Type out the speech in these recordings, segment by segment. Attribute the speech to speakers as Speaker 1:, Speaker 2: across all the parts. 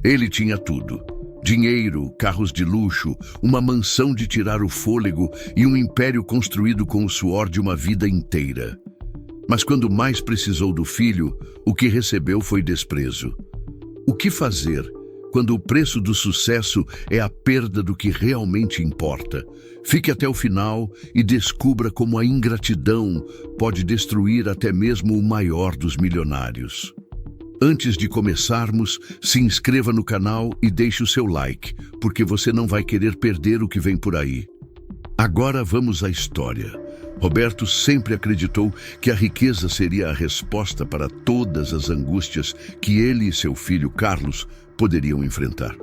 Speaker 1: Ele tinha tudo: dinheiro, carros de luxo, uma mansão de tirar o fôlego e um império construído com o suor de uma vida inteira. Mas quando mais precisou do filho, o que recebeu foi desprezo. O que fazer quando o preço do sucesso é a perda do que realmente importa? Fique até o final e descubra como a ingratidão pode destruir até mesmo o maior dos milionários. Antes de começarmos, se inscreva no canal e deixe o seu like, porque você não vai querer perder o que vem por aí. Agora vamos à história. Roberto sempre acreditou que a riqueza seria a resposta para todas as angústias que ele e seu filho Carlos poderiam enfrentar.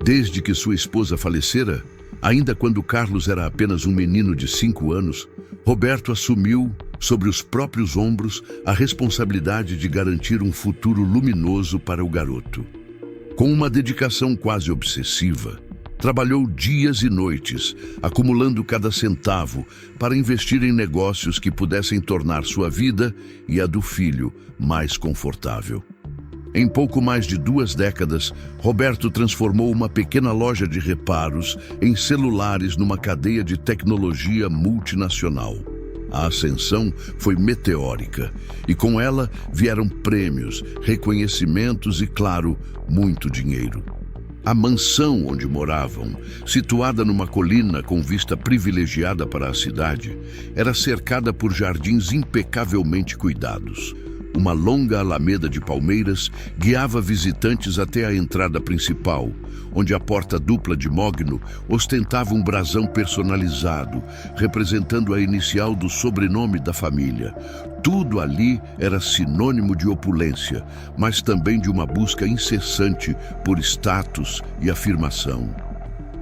Speaker 1: Desde que sua esposa falecera, ainda quando Carlos era apenas um menino de 5 anos, Roberto assumiu sobre os próprios ombros a responsabilidade de garantir um futuro luminoso para o garoto. Com uma dedicação quase obsessiva, trabalhou dias e noites, acumulando cada centavo para investir em negócios que pudessem tornar sua vida e a do filho mais confortável. Em pouco mais de 2 décadas, Roberto transformou uma pequena loja de reparos em celulares numa cadeia de tecnologia multinacional. A ascensão foi meteórica e com ela vieram prêmios, reconhecimentos e, claro, muito dinheiro. A mansão onde moravam, situada numa colina com vista privilegiada para a cidade, era cercada por jardins impecavelmente cuidados. Uma longa alameda de palmeiras guiava visitantes até a entrada principal, onde a porta dupla de mogno ostentava um brasão personalizado, representando a inicial do sobrenome da família. Tudo ali era sinônimo de opulência, mas também de uma busca incessante por status e afirmação.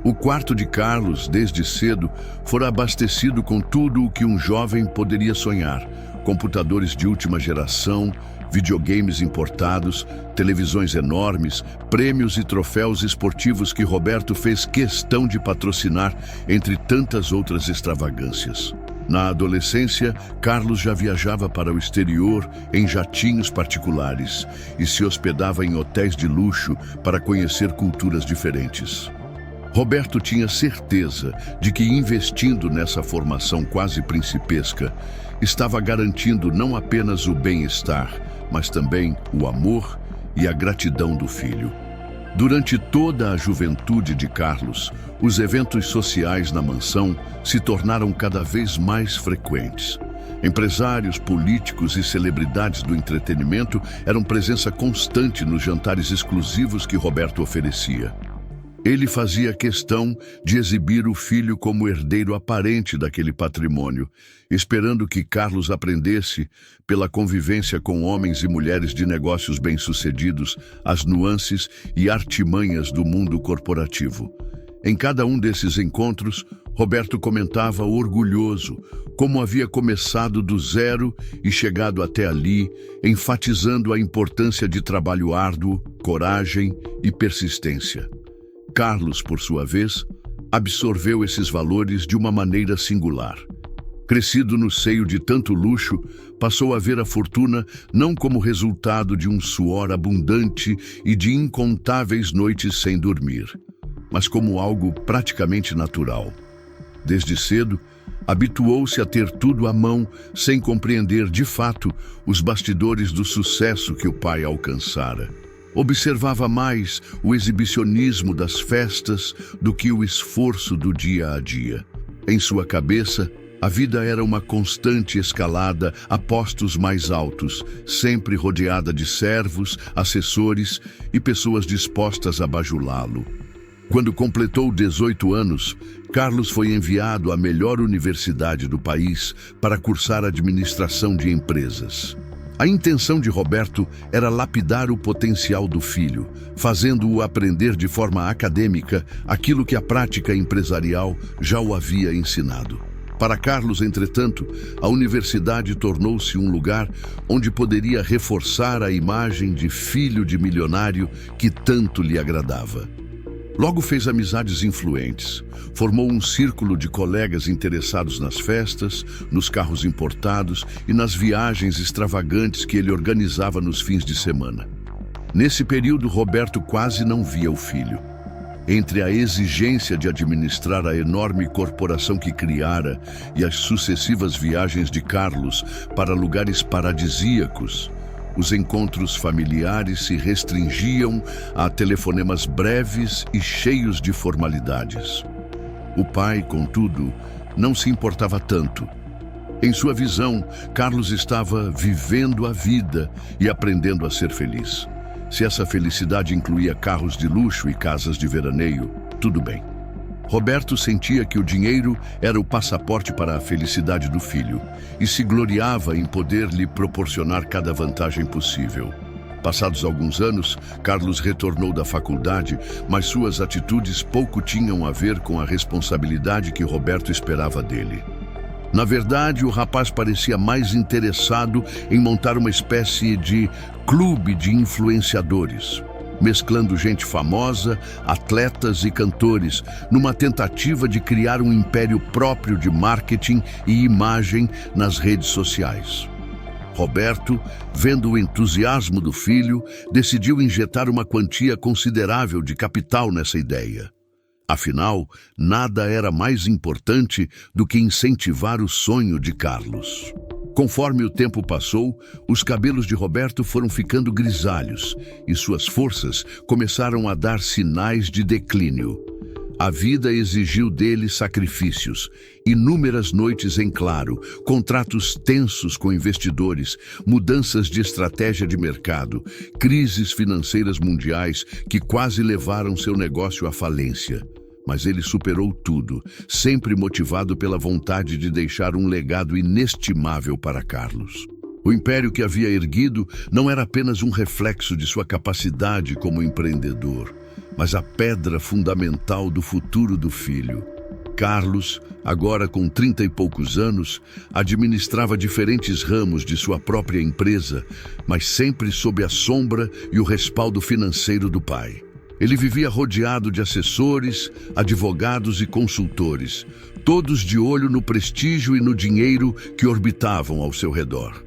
Speaker 1: O quarto de Carlos, desde cedo, fora abastecido com tudo o que um jovem poderia sonhar: computadores de última geração, videogames importados, televisões enormes, prêmios e troféus esportivos que Roberto fez questão de patrocinar, entre tantas outras extravagâncias. Na adolescência, Carlos já viajava para o exterior em jatinhos particulares e se hospedava em hotéis de luxo para conhecer culturas diferentes. Roberto tinha certeza de que, investindo nessa formação quase principesca, estava garantindo não apenas o bem-estar, mas também o amor e a gratidão do filho. Durante toda a juventude de Carlos, os eventos sociais na mansão se tornaram cada vez mais frequentes. Empresários, políticos e celebridades do entretenimento eram presença constante nos jantares exclusivos que Roberto oferecia. Ele fazia questão de exibir o filho como herdeiro aparente daquele patrimônio, esperando que Carlos aprendesse, pela convivência com homens e mulheres de negócios bem-sucedidos, as nuances e artimanhas do mundo corporativo. Em cada um desses encontros, Roberto comentava orgulhoso como havia começado do zero e chegado até ali, enfatizando a importância de trabalho árduo, coragem e persistência. Carlos, por sua vez, absorveu esses valores de uma maneira singular. Crescido no seio de tanto luxo, passou a ver a fortuna não como resultado de um suor abundante e de incontáveis noites sem dormir, mas como algo praticamente natural. Desde cedo, habituou-se a ter tudo à mão, sem compreender de fato os bastidores do sucesso que o pai alcançara. Observava mais o exibicionismo das festas do que o esforço do dia a dia. Em sua cabeça, a vida era uma constante escalada a postos mais altos, sempre rodeada de servos, assessores e pessoas dispostas a bajulá-lo. Quando completou 18 anos, Carlos foi enviado à melhor universidade do país para cursar administração de empresas. A intenção de Roberto era lapidar o potencial do filho, fazendo-o aprender de forma acadêmica aquilo que a prática empresarial já o havia ensinado. Para Carlos, entretanto, a universidade tornou-se um lugar onde poderia reforçar a imagem de filho de milionário que tanto lhe agradava. Logo fez amizades influentes, formou um círculo de colegas interessados nas festas, nos carros importados e nas viagens extravagantes que ele organizava nos fins de semana. Nesse período, Roberto quase não via o filho. Entre a exigência de administrar a enorme corporação que criara e as sucessivas viagens de Carlos para lugares paradisíacos, os encontros familiares se restringiam a telefonemas breves e cheios de formalidades. O pai, contudo, não se importava tanto. Em sua visão, Carlos estava vivendo a vida e aprendendo a ser feliz. Se essa felicidade incluía carros de luxo e casas de veraneio, tudo bem. Roberto sentia que o dinheiro era o passaporte para a felicidade do filho e se gloriava em poder lhe proporcionar cada vantagem possível. Passados alguns anos, Carlos retornou da faculdade, mas suas atitudes pouco tinham a ver com a responsabilidade que Roberto esperava dele. Na verdade, o rapaz parecia mais interessado em montar uma espécie de clube de influenciadores, mesclando gente famosa, atletas e cantores, numa tentativa de criar um império próprio de marketing e imagem nas redes sociais. Roberto, vendo o entusiasmo do filho, decidiu injetar uma quantia considerável de capital nessa ideia. Afinal, nada era mais importante do que incentivar o sonho de Carlos. Conforme o tempo passou, os cabelos de Roberto foram ficando grisalhos e suas forças começaram a dar sinais de declínio. A vida exigiu dele sacrifícios, inúmeras noites em claro, contratos tensos com investidores, mudanças de estratégia de mercado, crises financeiras mundiais que quase levaram seu negócio à falência. Mas ele superou tudo, sempre motivado pela vontade de deixar um legado inestimável para Carlos. O império que havia erguido não era apenas um reflexo de sua capacidade como empreendedor, mas a pedra fundamental do futuro do filho. Carlos, agora com 30 e poucos anos, administrava diferentes ramos de sua própria empresa, mas sempre sob a sombra e o respaldo financeiro do pai. Ele vivia rodeado de assessores, advogados e consultores, todos de olho no prestígio e no dinheiro que orbitavam ao seu redor.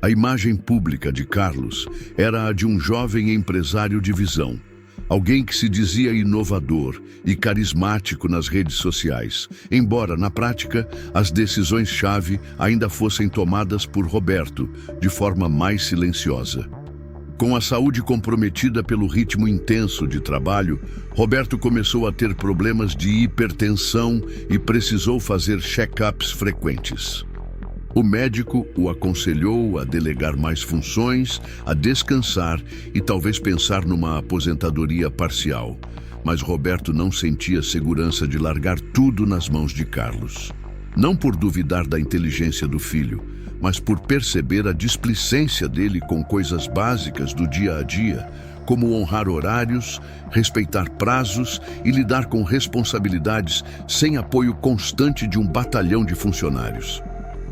Speaker 1: A imagem pública de Carlos era a de um jovem empresário de visão, alguém que se dizia inovador e carismático nas redes sociais, embora, na prática, as decisões-chave ainda fossem tomadas por Roberto, de forma mais silenciosa. Com a saúde comprometida pelo ritmo intenso de trabalho, Roberto começou a ter problemas de hipertensão e precisou fazer check-ups frequentes. O médico o aconselhou a delegar mais funções, a descansar e talvez pensar numa aposentadoria parcial. Mas Roberto não sentia segurança de largar tudo nas mãos de Carlos. Não por duvidar da inteligência do filho, mas por perceber a displicência dele com coisas básicas do dia a dia, como honrar horários, respeitar prazos e lidar com responsabilidades sem apoio constante de um batalhão de funcionários.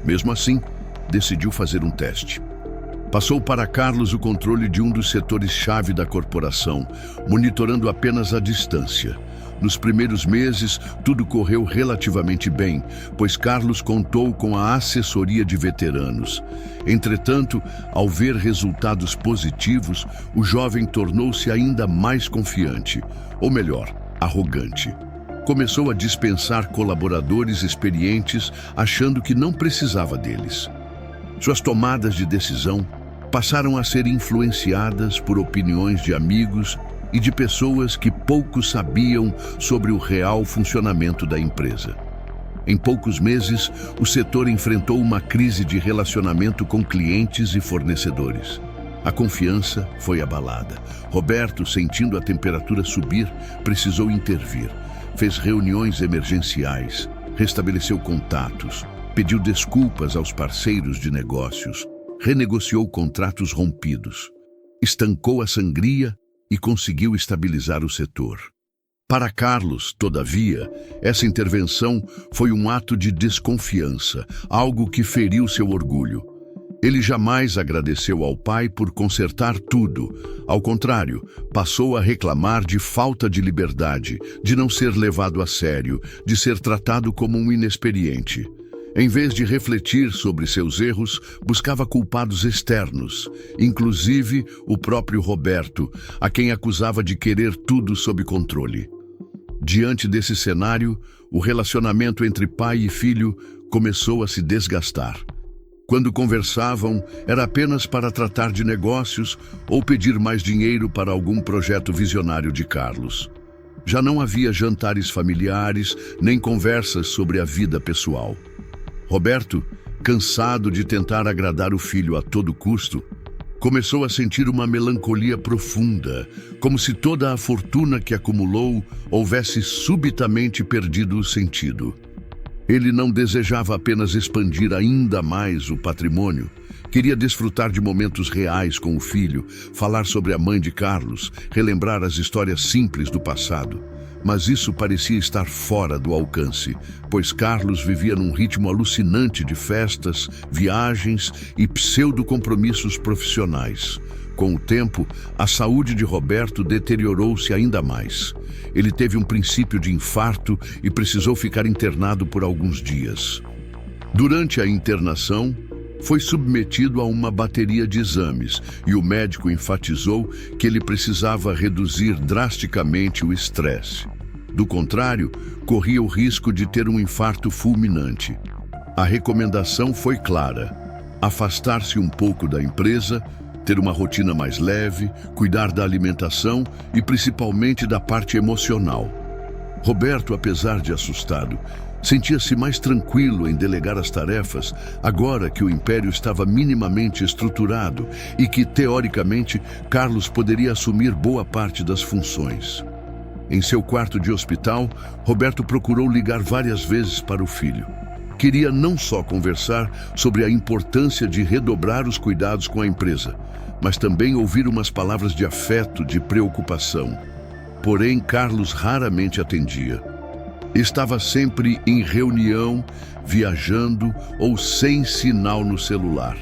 Speaker 1: Mesmo assim, decidiu fazer um teste. Passou para Carlos o controle de um dos setores-chave da corporação, monitorando apenas à distância. Nos primeiros meses, tudo correu relativamente bem, pois Carlos contou com a assessoria de veteranos. Entretanto, ao ver resultados positivos, o jovem tornou-se ainda mais confiante, ou melhor, arrogante. Começou a dispensar colaboradores experientes, achando que não precisava deles. Suas tomadas de decisão passaram a ser influenciadas por opiniões de amigos e de pessoas que pouco sabiam sobre o real funcionamento da empresa. Em poucos meses, o setor enfrentou uma crise de relacionamento com clientes e fornecedores. A confiança foi abalada. Roberto, sentindo a temperatura subir, precisou intervir. Fez reuniões emergenciais, restabeleceu contatos, pediu desculpas aos parceiros de negócios, renegociou contratos rompidos, estancou a sangria e conseguiu estabilizar o setor. Para Carlos, todavia, essa intervenção foi um ato de desconfiança, algo que feriu seu orgulho. Ele jamais agradeceu ao pai por consertar tudo. Ao contrário, passou a reclamar de falta de liberdade, de não ser levado a sério, de ser tratado como um inexperiente. Em vez de refletir sobre seus erros, buscava culpados externos, inclusive o próprio Roberto, a quem acusava de querer tudo sob controle. Diante desse cenário, o relacionamento entre pai e filho começou a se desgastar. Quando conversavam, era apenas para tratar de negócios ou pedir mais dinheiro para algum projeto visionário de Carlos. Já não havia jantares familiares, nem conversas sobre a vida pessoal. Roberto, cansado de tentar agradar o filho a todo custo, começou a sentir uma melancolia profunda, como se toda a fortuna que acumulou houvesse subitamente perdido o sentido. Ele não desejava apenas expandir ainda mais o patrimônio, queria desfrutar de momentos reais com o filho, falar sobre a mãe de Carlos, relembrar as histórias simples do passado. Mas isso parecia estar fora do alcance, pois Carlos vivia num ritmo alucinante de festas, viagens e pseudo-compromissos profissionais. Com o tempo, a saúde de Roberto deteriorou-se ainda mais. Ele teve um princípio de infarto e precisou ficar internado por alguns dias. Durante a internação, foi submetido a uma bateria de exames e o médico enfatizou que ele precisava reduzir drasticamente o estresse. Do contrário, corria o risco de ter um infarto fulminante. A recomendação foi clara: afastar-se um pouco da empresa, ter uma rotina mais leve, cuidar da alimentação e principalmente da parte emocional. Roberto, apesar de assustado, sentia-se mais tranquilo em delegar as tarefas agora que o império estava minimamente estruturado e que, teoricamente, Carlos poderia assumir boa parte das funções. Em seu quarto de hospital, Roberto procurou ligar várias vezes para o filho. Queria não só conversar sobre a importância de redobrar os cuidados com a empresa, mas também ouvir umas palavras de afeto, de preocupação. Porém, Carlos raramente atendia. Estava sempre em reunião, viajando ou sem sinal no celular.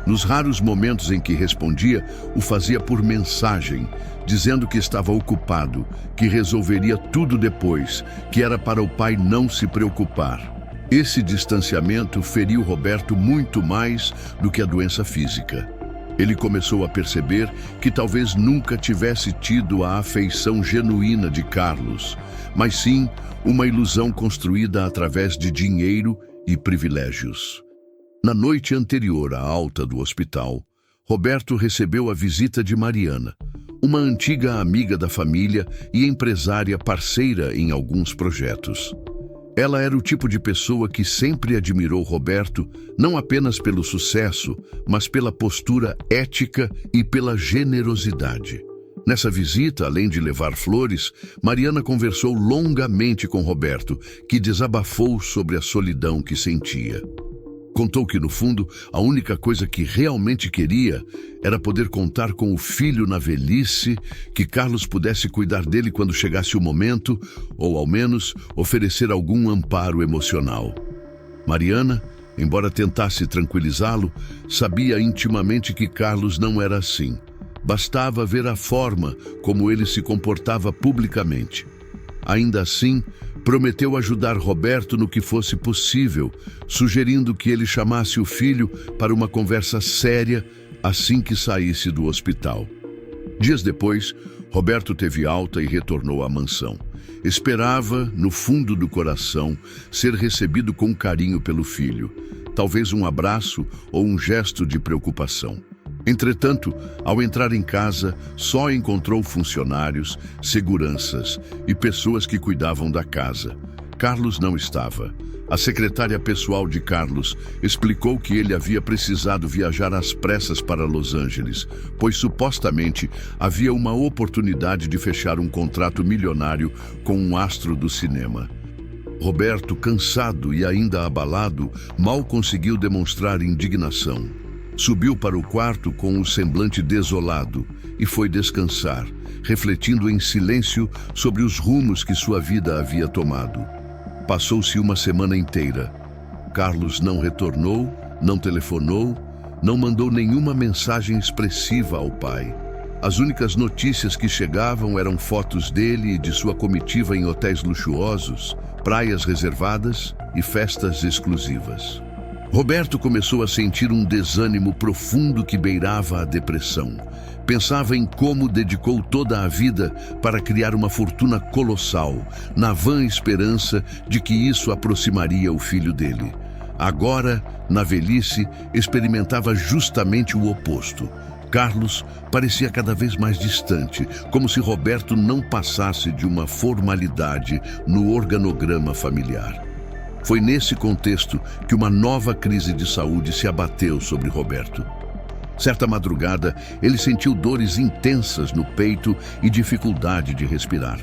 Speaker 1: Nos raros momentos em que respondia, o fazia por mensagem, dizendo que estava ocupado, que resolveria tudo depois, que era para o pai não se preocupar. Esse distanciamento feriu Roberto muito mais do que a doença física. Ele começou a perceber que talvez nunca tivesse tido a afeição genuína de Carlos, mas sim uma ilusão construída através de dinheiro e privilégios. Na noite anterior à alta do hospital, Roberto recebeu a visita de Mariana, uma antiga amiga da família e empresária parceira em alguns projetos. Ela era o tipo de pessoa que sempre admirou Roberto, não apenas pelo sucesso, mas pela postura ética e pela generosidade. Nessa visita, além de levar flores, Mariana conversou longamente com Roberto, que desabafou sobre a solidão que sentia. Contou que, no fundo, a única coisa que realmente queria era poder contar com o filho na velhice, que Carlos pudesse cuidar dele quando chegasse o momento, ou, ao menos, oferecer algum amparo emocional. Mariana, embora tentasse tranquilizá-lo, sabia intimamente que Carlos não era assim. Bastava ver a forma como ele se comportava publicamente. Ainda assim, prometeu ajudar Roberto no que fosse possível, sugerindo que ele chamasse o filho para uma conversa séria assim que saísse do hospital. Dias depois, Roberto teve alta e retornou à mansão. Esperava, no fundo do coração, ser recebido com carinho pelo filho, talvez um abraço ou um gesto de preocupação. Entretanto, ao entrar em casa, só encontrou funcionários, seguranças e pessoas que cuidavam da casa. Carlos não estava. A secretária pessoal de Carlos explicou que ele havia precisado viajar às pressas para Los Angeles, pois supostamente havia uma oportunidade de fechar um contrato milionário com um astro do cinema. Roberto, cansado e ainda abalado, mal conseguiu demonstrar indignação. Subiu para o quarto com um semblante desolado e foi descansar, refletindo em silêncio sobre os rumos que sua vida havia tomado. Passou-se uma semana inteira. Carlos não retornou, não telefonou, não mandou nenhuma mensagem expressiva ao pai. As únicas notícias que chegavam eram fotos dele e de sua comitiva em hotéis luxuosos, praias reservadas e festas exclusivas. Roberto começou a sentir um desânimo profundo que beirava a depressão. Pensava em como dedicou toda a vida para criar uma fortuna colossal, na vã esperança de que isso aproximaria o filho dele. Agora, na velhice, experimentava justamente o oposto. Carlos parecia cada vez mais distante, como se Roberto não passasse de uma formalidade no organograma familiar. Foi nesse contexto que uma nova crise de saúde se abateu sobre Roberto. Certa madrugada, ele sentiu dores intensas no peito e dificuldade de respirar.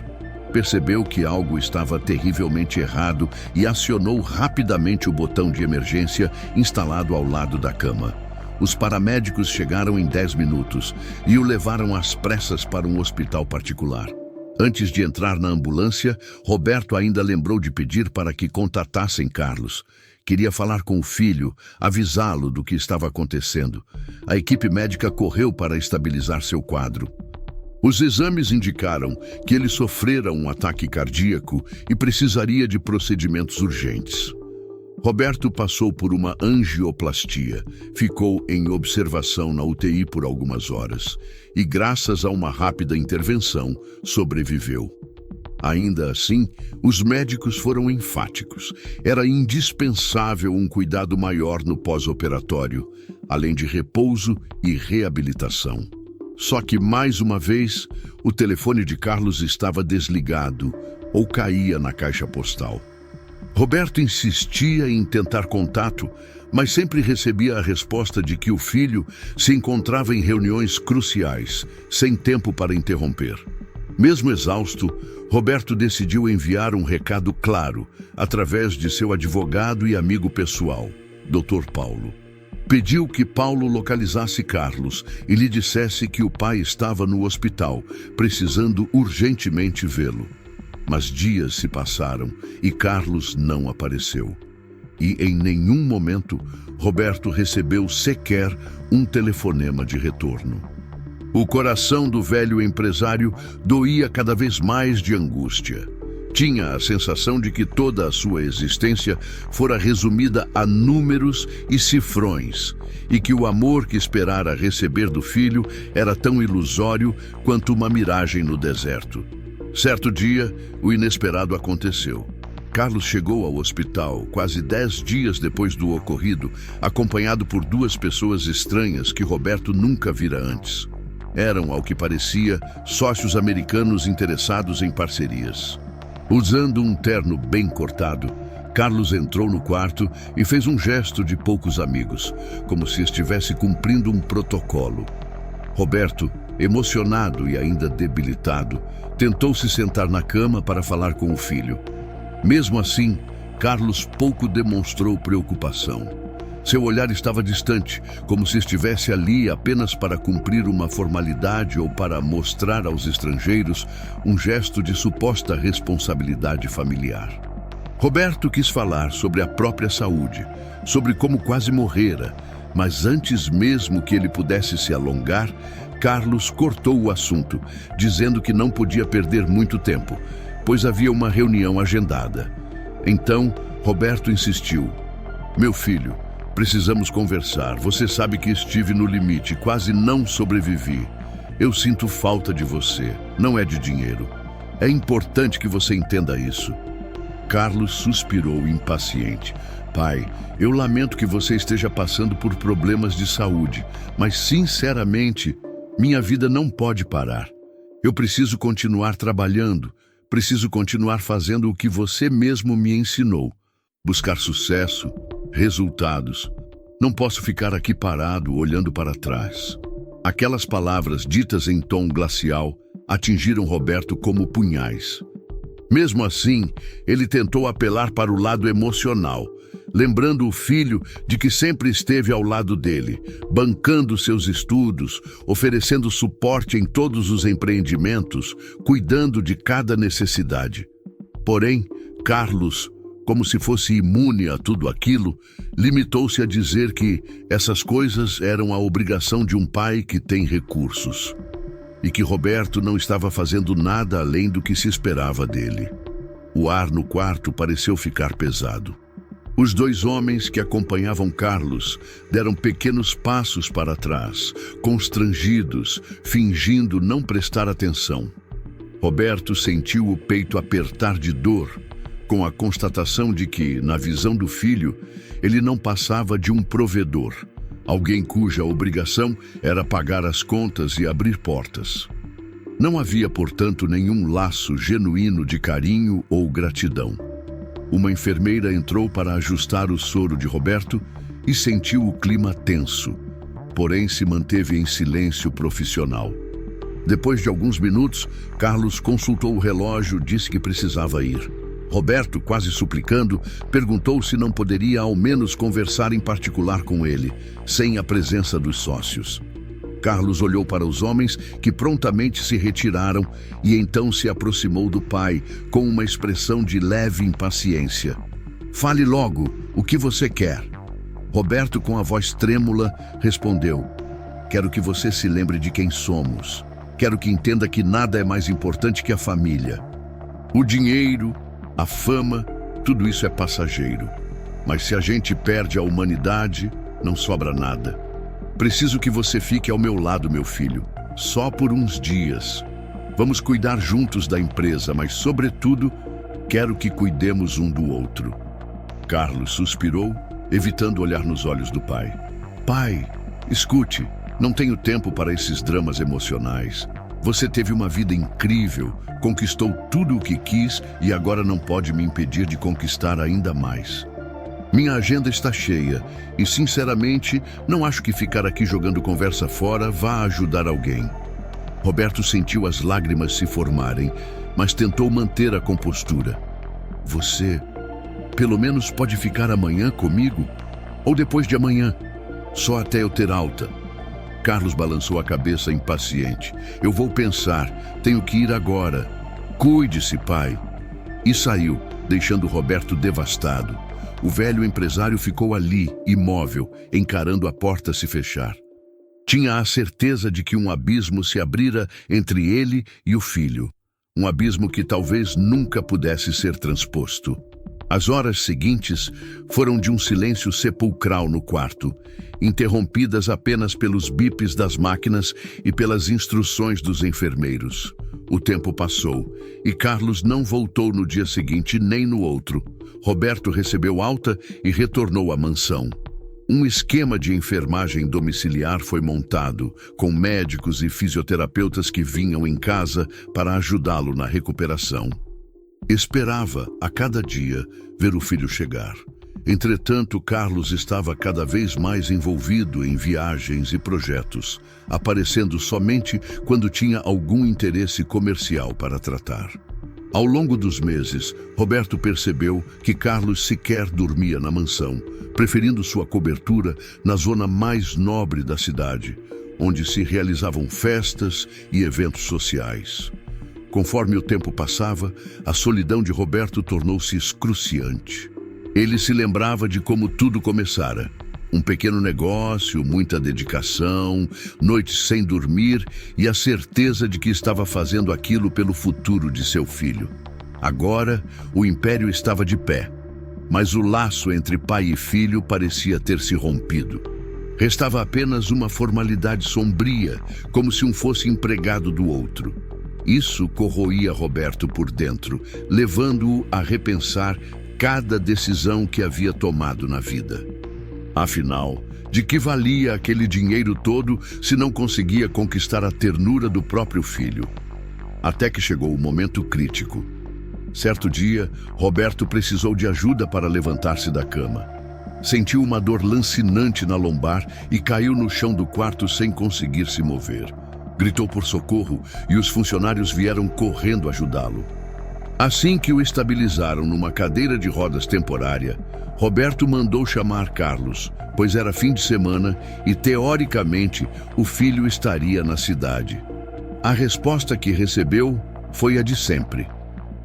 Speaker 1: Percebeu que algo estava terrivelmente errado e acionou rapidamente o botão de emergência instalado ao lado da cama. Os paramédicos chegaram em 10 minutos e o levaram às pressas para um hospital particular. Antes de entrar na ambulância, Roberto ainda lembrou de pedir para que contatassem Carlos. Queria falar com o filho, avisá-lo do que estava acontecendo. A equipe médica correu para estabilizar seu quadro. Os exames indicaram que ele sofrera um ataque cardíaco e precisaria de procedimentos urgentes. Roberto passou por uma angioplastia, ficou em observação na UTI por algumas horas e, graças a uma rápida intervenção, sobreviveu. Ainda assim, os médicos foram enfáticos. Era indispensável um cuidado maior no pós-operatório, além de repouso e reabilitação. Só que, mais uma vez, o telefone de Carlos estava desligado ou caía na caixa postal. Roberto insistia em tentar contato, mas sempre recebia a resposta de que o filho se encontrava em reuniões cruciais, sem tempo para interromper. Mesmo exausto, Roberto decidiu enviar um recado claro, através de seu advogado e amigo pessoal, Dr. Paulo. Pediu que Paulo localizasse Carlos e lhe dissesse que o pai estava no hospital, precisando urgentemente vê-lo. Mas dias se passaram e Carlos não apareceu. E em nenhum momento Roberto recebeu sequer um telefonema de retorno. O coração do velho empresário doía cada vez mais de angústia. Tinha a sensação de que toda a sua existência fora resumida a números e cifrões, e que o amor que esperara receber do filho era tão ilusório quanto uma miragem no deserto. Certo dia, o inesperado aconteceu. Carlos chegou ao hospital quase 10 dias depois do ocorrido, acompanhado por 2 pessoas estranhas que Roberto nunca vira antes. Eram, ao que parecia, sócios americanos interessados em parcerias. Usando um terno bem cortado, Carlos entrou no quarto e fez um gesto de poucos amigos, como se estivesse cumprindo um protocolo. Roberto, emocionado e ainda debilitado, tentou se sentar na cama para falar com o filho. Mesmo assim, Carlos pouco demonstrou preocupação. Seu olhar estava distante, como se estivesse ali apenas para cumprir uma formalidade ou para mostrar aos estrangeiros um gesto de suposta responsabilidade familiar. Roberto quis falar sobre a própria saúde, sobre como quase morrera, mas antes mesmo que ele pudesse se alongar, Carlos cortou o assunto, dizendo que não podia perder muito tempo, pois havia uma reunião agendada. Então, Roberto insistiu: "Meu filho, precisamos conversar. Você sabe que estive no limite, quase não sobrevivi. Eu sinto falta de você, não é de dinheiro. É importante que você entenda isso." Carlos suspirou impaciente. "Pai, eu lamento que você esteja passando por problemas de saúde, mas sinceramente, minha vida não pode parar. Eu preciso continuar trabalhando, preciso continuar fazendo o que você mesmo me ensinou. Buscar sucesso, resultados. Não posso ficar aqui parado, olhando para trás." Aquelas palavras, ditas em tom glacial, atingiram Roberto como punhais. Mesmo assim, ele tentou apelar para o lado emocional, lembrando o filho de que sempre esteve ao lado dele, bancando seus estudos, oferecendo suporte em todos os empreendimentos, cuidando de cada necessidade. Porém, Carlos, como se fosse imune a tudo aquilo, limitou-se a dizer que essas coisas eram a obrigação de um pai que tem recursos. e que Roberto não estava fazendo nada além do que se esperava dele. O ar no quarto pareceu ficar pesado. Os dois homens que acompanhavam Carlos deram pequenos passos para trás, constrangidos, fingindo não prestar atenção. Roberto sentiu o peito apertar de dor, com a constatação de que, na visão do filho, ele não passava de um provedor, alguém cuja obrigação era pagar as contas e abrir portas. Não havia, portanto, nenhum laço genuíno de carinho ou gratidão. Uma enfermeira entrou para ajustar o soro de Roberto e sentiu o clima tenso, porém se manteve em silêncio profissional. Depois de alguns minutos, Carlos consultou o relógio e disse que precisava ir. Roberto, quase suplicando, perguntou se não poderia ao menos conversar em particular com ele, sem a presença dos sócios. Carlos olhou para os homens, que prontamente se retiraram, e então se aproximou do pai, com uma expressão de leve impaciência. "Fale logo, o que você quer?" Roberto, com a voz trêmula, respondeu: "Quero que você se lembre de quem somos. Quero que entenda que nada é mais importante que a família. O dinheiro, a fama, tudo isso é passageiro. Mas se a gente perde a humanidade, não sobra nada. Preciso que você fique ao meu lado, meu filho, só por uns dias. Vamos cuidar juntos da empresa, mas, sobretudo, quero que cuidemos um do outro." Carlos suspirou, evitando olhar nos olhos do pai. "Pai, escute, não tenho tempo para esses dramas emocionais. Você teve uma vida incrível, conquistou tudo o que quis e agora não pode me impedir de conquistar ainda mais. Minha agenda está cheia e, sinceramente, não acho que ficar aqui jogando conversa fora vá ajudar alguém." Roberto sentiu as lágrimas se formarem, mas tentou manter a compostura. "Você, pelo menos, pode ficar amanhã comigo? Ou depois de amanhã? Só até eu ter alta." Carlos balançou a cabeça impaciente. "Eu vou pensar, tenho que ir agora. Cuide-se, pai." E saiu, deixando Roberto devastado. O velho empresário ficou ali, imóvel, encarando a porta se fechar. Tinha a certeza de que um abismo se abrira entre ele e o filho. Um abismo que talvez nunca pudesse ser transposto. As horas seguintes foram de um silêncio sepulcral no quarto, interrompidas apenas pelos bips das máquinas e pelas instruções dos enfermeiros. O tempo passou e Carlos não voltou no dia seguinte nem no outro. Roberto recebeu alta e retornou à mansão. Um esquema de enfermagem domiciliar foi montado, com médicos e fisioterapeutas que vinham em casa para ajudá-lo na recuperação. Esperava, a cada dia, ver o filho chegar. Entretanto, Carlos estava cada vez mais envolvido em viagens e projetos, aparecendo somente quando tinha algum interesse comercial para tratar. Ao longo dos meses, Roberto percebeu que Carlos sequer dormia na mansão, preferindo sua cobertura na zona mais nobre da cidade, onde se realizavam festas e eventos sociais. Conforme o tempo passava, a solidão de Roberto tornou-se excruciante. Ele se lembrava de como tudo começara. Um pequeno negócio, muita dedicação, noites sem dormir e a certeza de que estava fazendo aquilo pelo futuro de seu filho. Agora, o império estava de pé, mas o laço entre pai e filho parecia ter se rompido. Restava apenas uma formalidade sombria, como se um fosse empregado do outro. Isso corroía Roberto por dentro, levando-o a repensar cada decisão que havia tomado na vida. Afinal, de que valia aquele dinheiro todo se não conseguia conquistar a ternura do próprio filho? Até que chegou o momento crítico. Certo dia, Roberto precisou de ajuda para levantar-se da cama. Sentiu uma dor lancinante na lombar e caiu no chão do quarto sem conseguir se mover. Gritou por socorro e os funcionários vieram correndo ajudá-lo. Assim que o estabilizaram numa cadeira de rodas temporária, Roberto mandou chamar Carlos, pois era fim de semana e, teoricamente, o filho estaria na cidade. A resposta que recebeu foi a de sempre.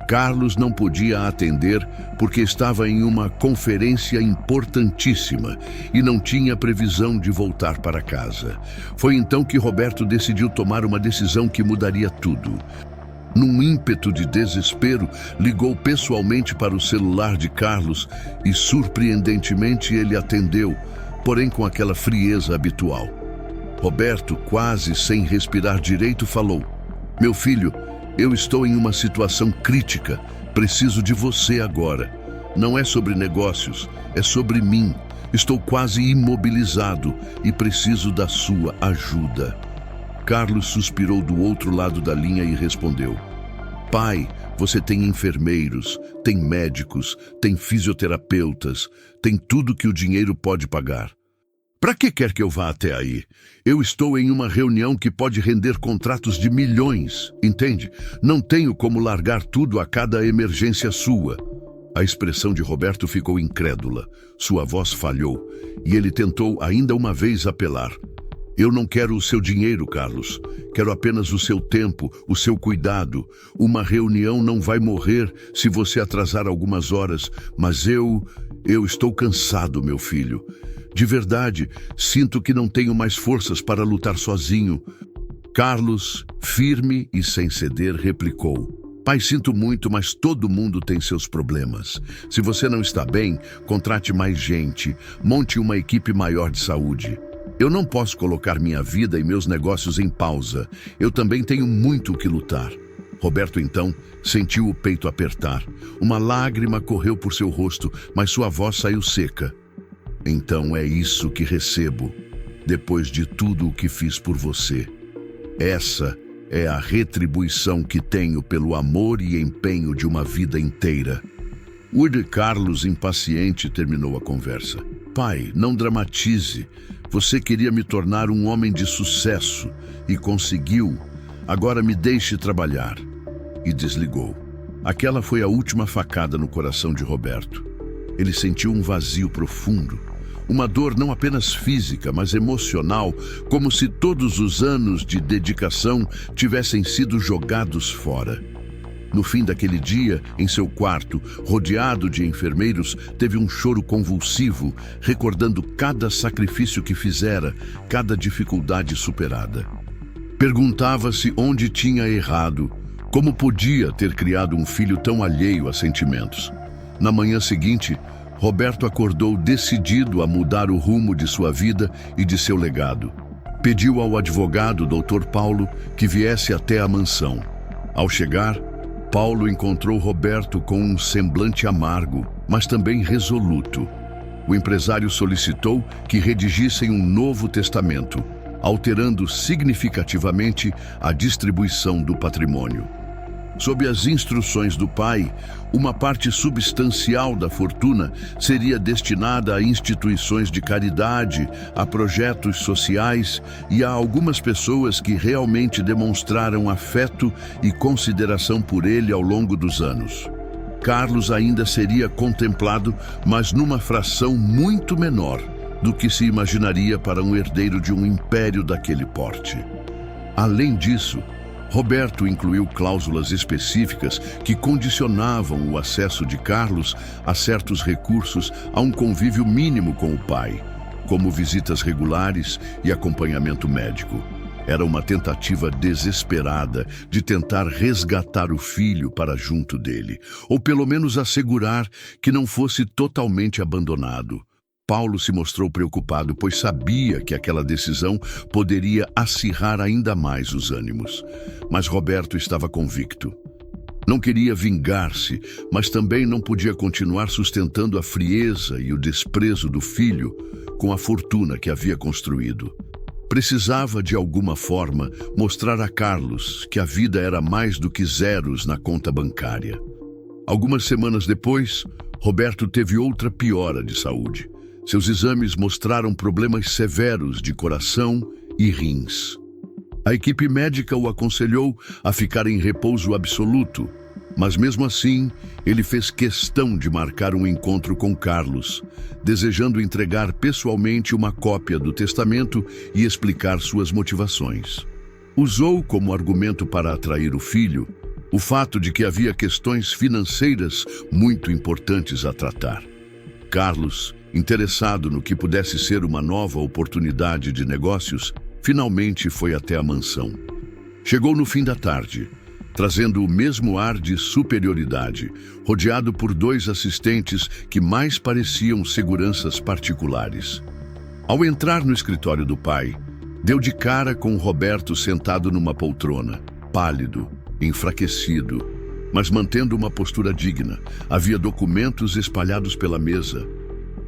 Speaker 1: Carlos não podia atender porque estava em uma conferência importantíssima e não tinha previsão de voltar para casa. Foi então que Roberto decidiu tomar uma decisão que mudaria tudo. Num ímpeto de desespero, ligou pessoalmente para o celular de Carlos e, surpreendentemente, ele atendeu, porém com aquela frieza habitual. Roberto, quase sem respirar direito, falou: "Meu filho, eu estou em uma situação crítica. Preciso de você agora. Não é sobre negócios, é sobre mim. Estou quase imobilizado e preciso da sua ajuda." Carlos suspirou do outro lado da linha e respondeu: "Pai, você tem enfermeiros, tem médicos, tem fisioterapeutas, tem tudo que o dinheiro pode pagar. Para que quer que eu vá até aí? Eu estou em uma reunião que pode render contratos de milhões, entende? Não tenho como largar tudo a cada emergência sua." A expressão de Roberto ficou incrédula. Sua voz falhou e ele tentou ainda uma vez apelar: "Eu não quero o seu dinheiro, Carlos. Quero apenas o seu tempo, o seu cuidado. Uma reunião não vai morrer se você atrasar algumas horas, mas eu estou cansado, meu filho. De verdade, sinto que não tenho mais forças para lutar sozinho." Carlos, firme e sem ceder, replicou: "Pai, sinto muito, mas todo mundo tem seus problemas. Se você não está bem, contrate mais gente, monte uma equipe maior de saúde. Eu não posso colocar minha vida e meus negócios em pausa. Eu também tenho muito o que lutar." Roberto, então, sentiu o peito apertar. Uma lágrima correu por seu rosto, mas sua voz saiu seca. "Então é isso que recebo, depois de tudo o que fiz por você. Essa é a retribuição que tenho pelo amor e empenho de uma vida inteira." O de Carlos, impaciente, terminou a conversa. "Pai, não dramatize. Você queria me tornar um homem de sucesso e conseguiu. Agora me deixe trabalhar." E desligou. Aquela foi a última facada no coração de Roberto. Ele sentiu um vazio profundo. Uma dor não apenas física, mas emocional, como se todos os anos de dedicação tivessem sido jogados fora. No fim daquele dia, em seu quarto, rodeado de enfermeiros, teve um choro convulsivo, recordando cada sacrifício que fizera, cada dificuldade superada. Perguntava-se onde tinha errado, como podia ter criado um filho tão alheio a sentimentos. Na manhã seguinte, Roberto acordou decidido a mudar o rumo de sua vida e de seu legado. Pediu ao advogado, Dr. Paulo, que viesse até a mansão. Ao chegar, Paulo encontrou Roberto com um semblante amargo, mas também resoluto. O empresário solicitou que redigissem um novo testamento, alterando significativamente a distribuição do patrimônio. Sob as instruções do pai, uma parte substancial da fortuna seria destinada a instituições de caridade, a projetos sociais e a algumas pessoas que realmente demonstraram afeto e consideração por ele ao longo dos anos. Carlos ainda seria contemplado, mas numa fração muito menor do que se imaginaria para um herdeiro de um império daquele porte. Além disso, Roberto incluiu cláusulas específicas que condicionavam o acesso de Carlos a certos recursos a um convívio mínimo com o pai, como visitas regulares e acompanhamento médico. Era uma tentativa desesperada de tentar resgatar o filho para junto dele, ou pelo menos assegurar que não fosse totalmente abandonado. Paulo se mostrou preocupado, pois sabia que aquela decisão poderia acirrar ainda mais os ânimos. Mas Roberto estava convicto. Não queria vingar-se, mas também não podia continuar sustentando a frieza e o desprezo do filho com a fortuna que havia construído. Precisava, de alguma forma, mostrar a Carlos que a vida era mais do que zeros na conta bancária. Algumas semanas depois, Roberto teve outra piora de saúde. Seus exames mostraram problemas severos de coração e rins. A equipe médica o aconselhou a ficar em repouso absoluto, mas mesmo assim, ele fez questão de marcar um encontro com Carlos, desejando entregar pessoalmente uma cópia do testamento e explicar suas motivações. Usou como argumento para atrair o filho o fato de que havia questões financeiras muito importantes a tratar. Carlos, interessado no que pudesse ser uma nova oportunidade de negócios, finalmente foi até a mansão. Chegou no fim da tarde, trazendo o mesmo ar de superioridade, rodeado por 2 assistentes que mais pareciam seguranças particulares. Ao entrar no escritório do pai, deu de cara com Roberto sentado numa poltrona, pálido, enfraquecido, mas mantendo uma postura digna. Havia documentos espalhados pela mesa.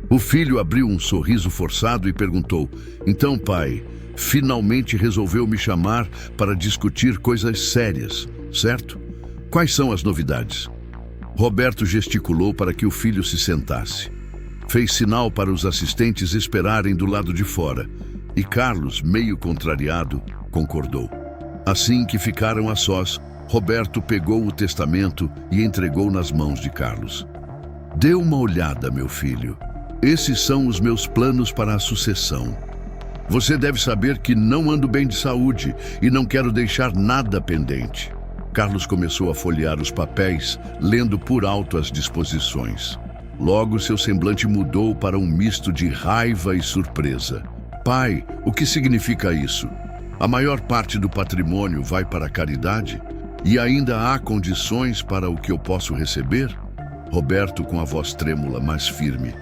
Speaker 1: O filho abriu um sorriso forçado e perguntou: "Então, pai, finalmente resolveu me chamar para discutir coisas sérias, certo? Quais são as novidades?" Roberto gesticulou para que o filho se sentasse. Fez sinal para os assistentes esperarem do lado de fora, e Carlos, meio contrariado, concordou. Assim que ficaram a sós, Roberto pegou o testamento e entregou nas mãos de Carlos. "Dê uma olhada, meu filho. Esses são os meus planos para a sucessão. Você deve saber que não ando bem de saúde e não quero deixar nada pendente." Carlos começou a folhear os papéis, lendo por alto as disposições. Logo, seu semblante mudou para um misto de raiva e surpresa. "Pai, o que significa isso? A maior parte do patrimônio vai para a caridade? E ainda há condições para o que eu posso receber?" Roberto, com a voz trêmula, mas firme: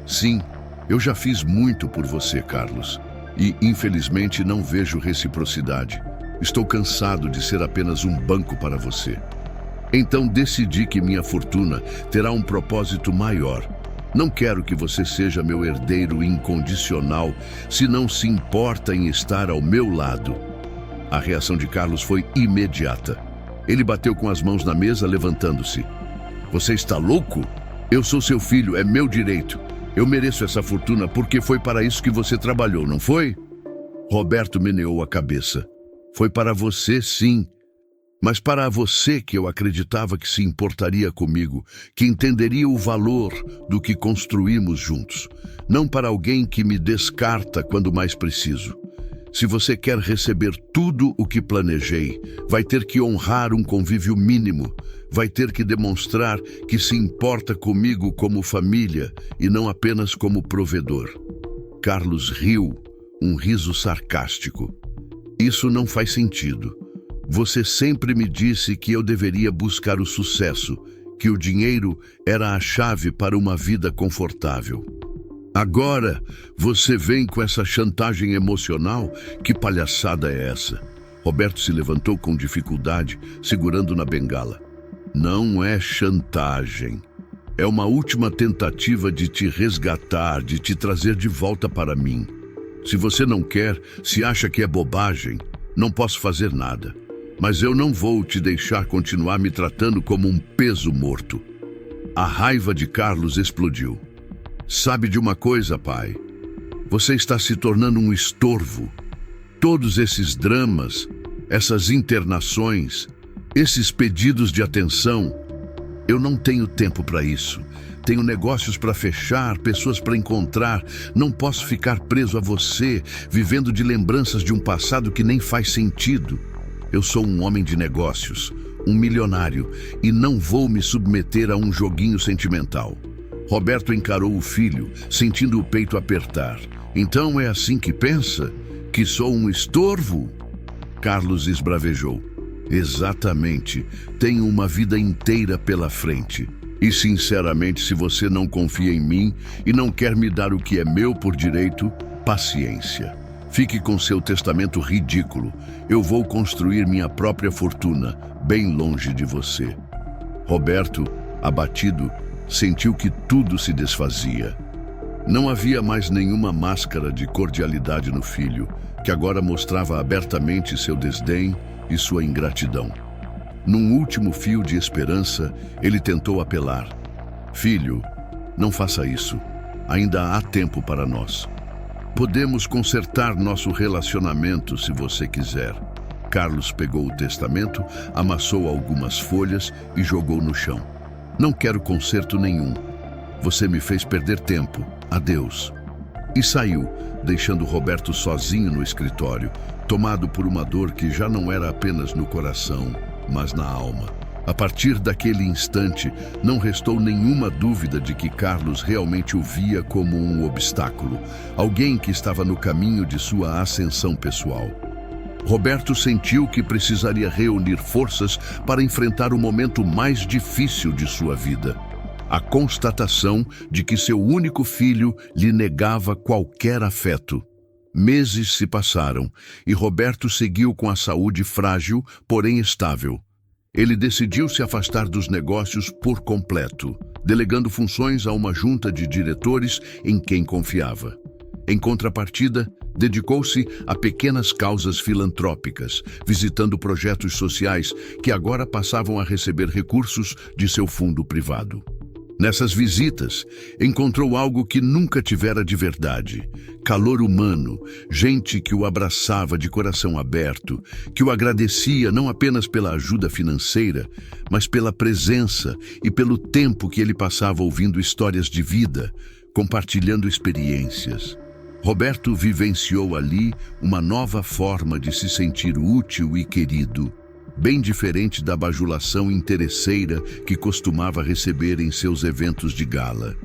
Speaker 1: "Sim, eu já fiz muito por você, Carlos. E, infelizmente, não vejo reciprocidade. Estou cansado de ser apenas um banco para você. Então decidi que minha fortuna terá um propósito maior. Não quero que você seja meu herdeiro incondicional se não se importa em estar ao meu lado." A reação de Carlos foi imediata. Ele bateu com as mãos na mesa, levantando-se. "Você está louco? Eu sou seu filho, é meu direito. Eu mereço essa fortuna porque foi para isso que você trabalhou, não foi?" Roberto meneou a cabeça. "Foi para você, sim. Mas para você que eu acreditava que se importaria comigo, que entenderia o valor do que construímos juntos. Não para alguém que me descarta quando mais preciso. Se você quer receber tudo o que planejei, vai ter que honrar um convívio mínimo. Vai ter que demonstrar que se importa comigo como família e não apenas como provedor." Carlos riu, um riso sarcástico. "Isso não faz sentido. Você sempre me disse que eu deveria buscar o sucesso, que o dinheiro era a chave para uma vida confortável. Agora, você vem com essa chantagem emocional? Que palhaçada é essa?" Roberto se levantou com dificuldade, segurando na bengala. "Não é chantagem. É uma última tentativa de te resgatar, de te trazer de volta para mim. Se você não quer, se acha que é bobagem, não posso fazer nada. Mas eu não vou te deixar continuar me tratando como um peso morto." A raiva de Carlos explodiu. "Sabe de uma coisa, pai? Você está se tornando um estorvo. Todos esses dramas, essas internações, esses pedidos de atenção, eu não tenho tempo para isso. Tenho negócios para fechar, pessoas para encontrar. Não posso ficar preso a você, vivendo de lembranças de um passado que nem faz sentido. Eu sou um homem de negócios, um milionário, e não vou me submeter a um joguinho sentimental." Roberto encarou o filho, sentindo o peito apertar. "Então é assim que pensa? Que sou um estorvo?" Carlos esbravejou. "Exatamente. Tenho uma vida inteira pela frente. E, sinceramente, se você não confia em mim e não quer me dar o que é meu por direito, paciência. Fique com seu testamento ridículo. Eu vou construir minha própria fortuna, bem longe de você." Roberto, abatido, sentiu que tudo se desfazia. Não havia mais nenhuma máscara de cordialidade no filho, que agora mostrava abertamente seu desdém e sua ingratidão. Num último fio de esperança, ele tentou apelar: "Filho, não faça isso. Ainda há tempo para nós. Podemos consertar nosso relacionamento se você quiser." Carlos pegou o testamento, amassou algumas folhas e jogou no chão. "Não quero conserto nenhum. Você me fez perder tempo. Adeus." E saiu, deixando Roberto sozinho no escritório, tomado por uma dor que já não era apenas no coração, mas na alma. A partir daquele instante, não restou nenhuma dúvida de que Carlos realmente o via como um obstáculo, alguém que estava no caminho de sua ascensão pessoal. Roberto sentiu que precisaria reunir forças para enfrentar o momento mais difícil de sua vida. A constatação de que seu único filho lhe negava qualquer afeto. Meses se passaram e Roberto seguiu com a saúde frágil, porém estável. Ele decidiu se afastar dos negócios por completo, delegando funções a uma junta de diretores em quem confiava. Em contrapartida, dedicou-se a pequenas causas filantrópicas, visitando projetos sociais que agora passavam a receber recursos de seu fundo privado. Nessas visitas, encontrou algo que nunca tivera de verdade: calor humano, gente que o abraçava de coração aberto, que o agradecia não apenas pela ajuda financeira, mas pela presença e pelo tempo que ele passava ouvindo histórias de vida, compartilhando experiências. Roberto vivenciou ali uma nova forma de se sentir útil e querido, bem diferente da bajulação interesseira que costumava receber em seus eventos de gala.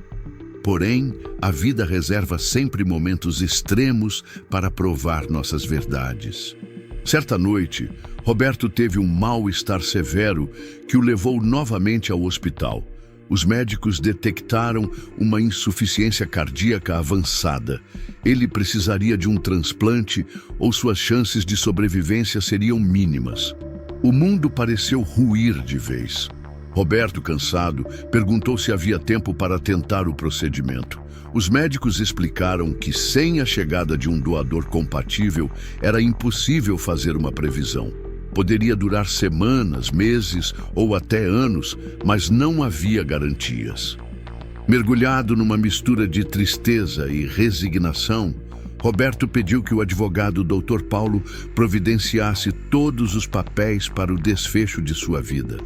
Speaker 1: Porém, a vida reserva sempre momentos extremos para provar nossas verdades. Certa noite, Roberto teve um mal-estar severo que o levou novamente ao hospital. Os médicos detectaram uma insuficiência cardíaca avançada. Ele precisaria de um transplante ou suas chances de sobrevivência seriam mínimas. O mundo pareceu ruir de vez. Roberto, cansado, perguntou se havia tempo para tentar o procedimento. Os médicos explicaram que, sem a chegada de um doador compatível, era impossível fazer uma previsão. Poderia durar semanas, meses ou até anos, mas não havia garantias. Mergulhado numa mistura de tristeza e resignação, Roberto pediu que o advogado Dr. Paulo providenciasse todos os papéis para o desfecho de sua vida.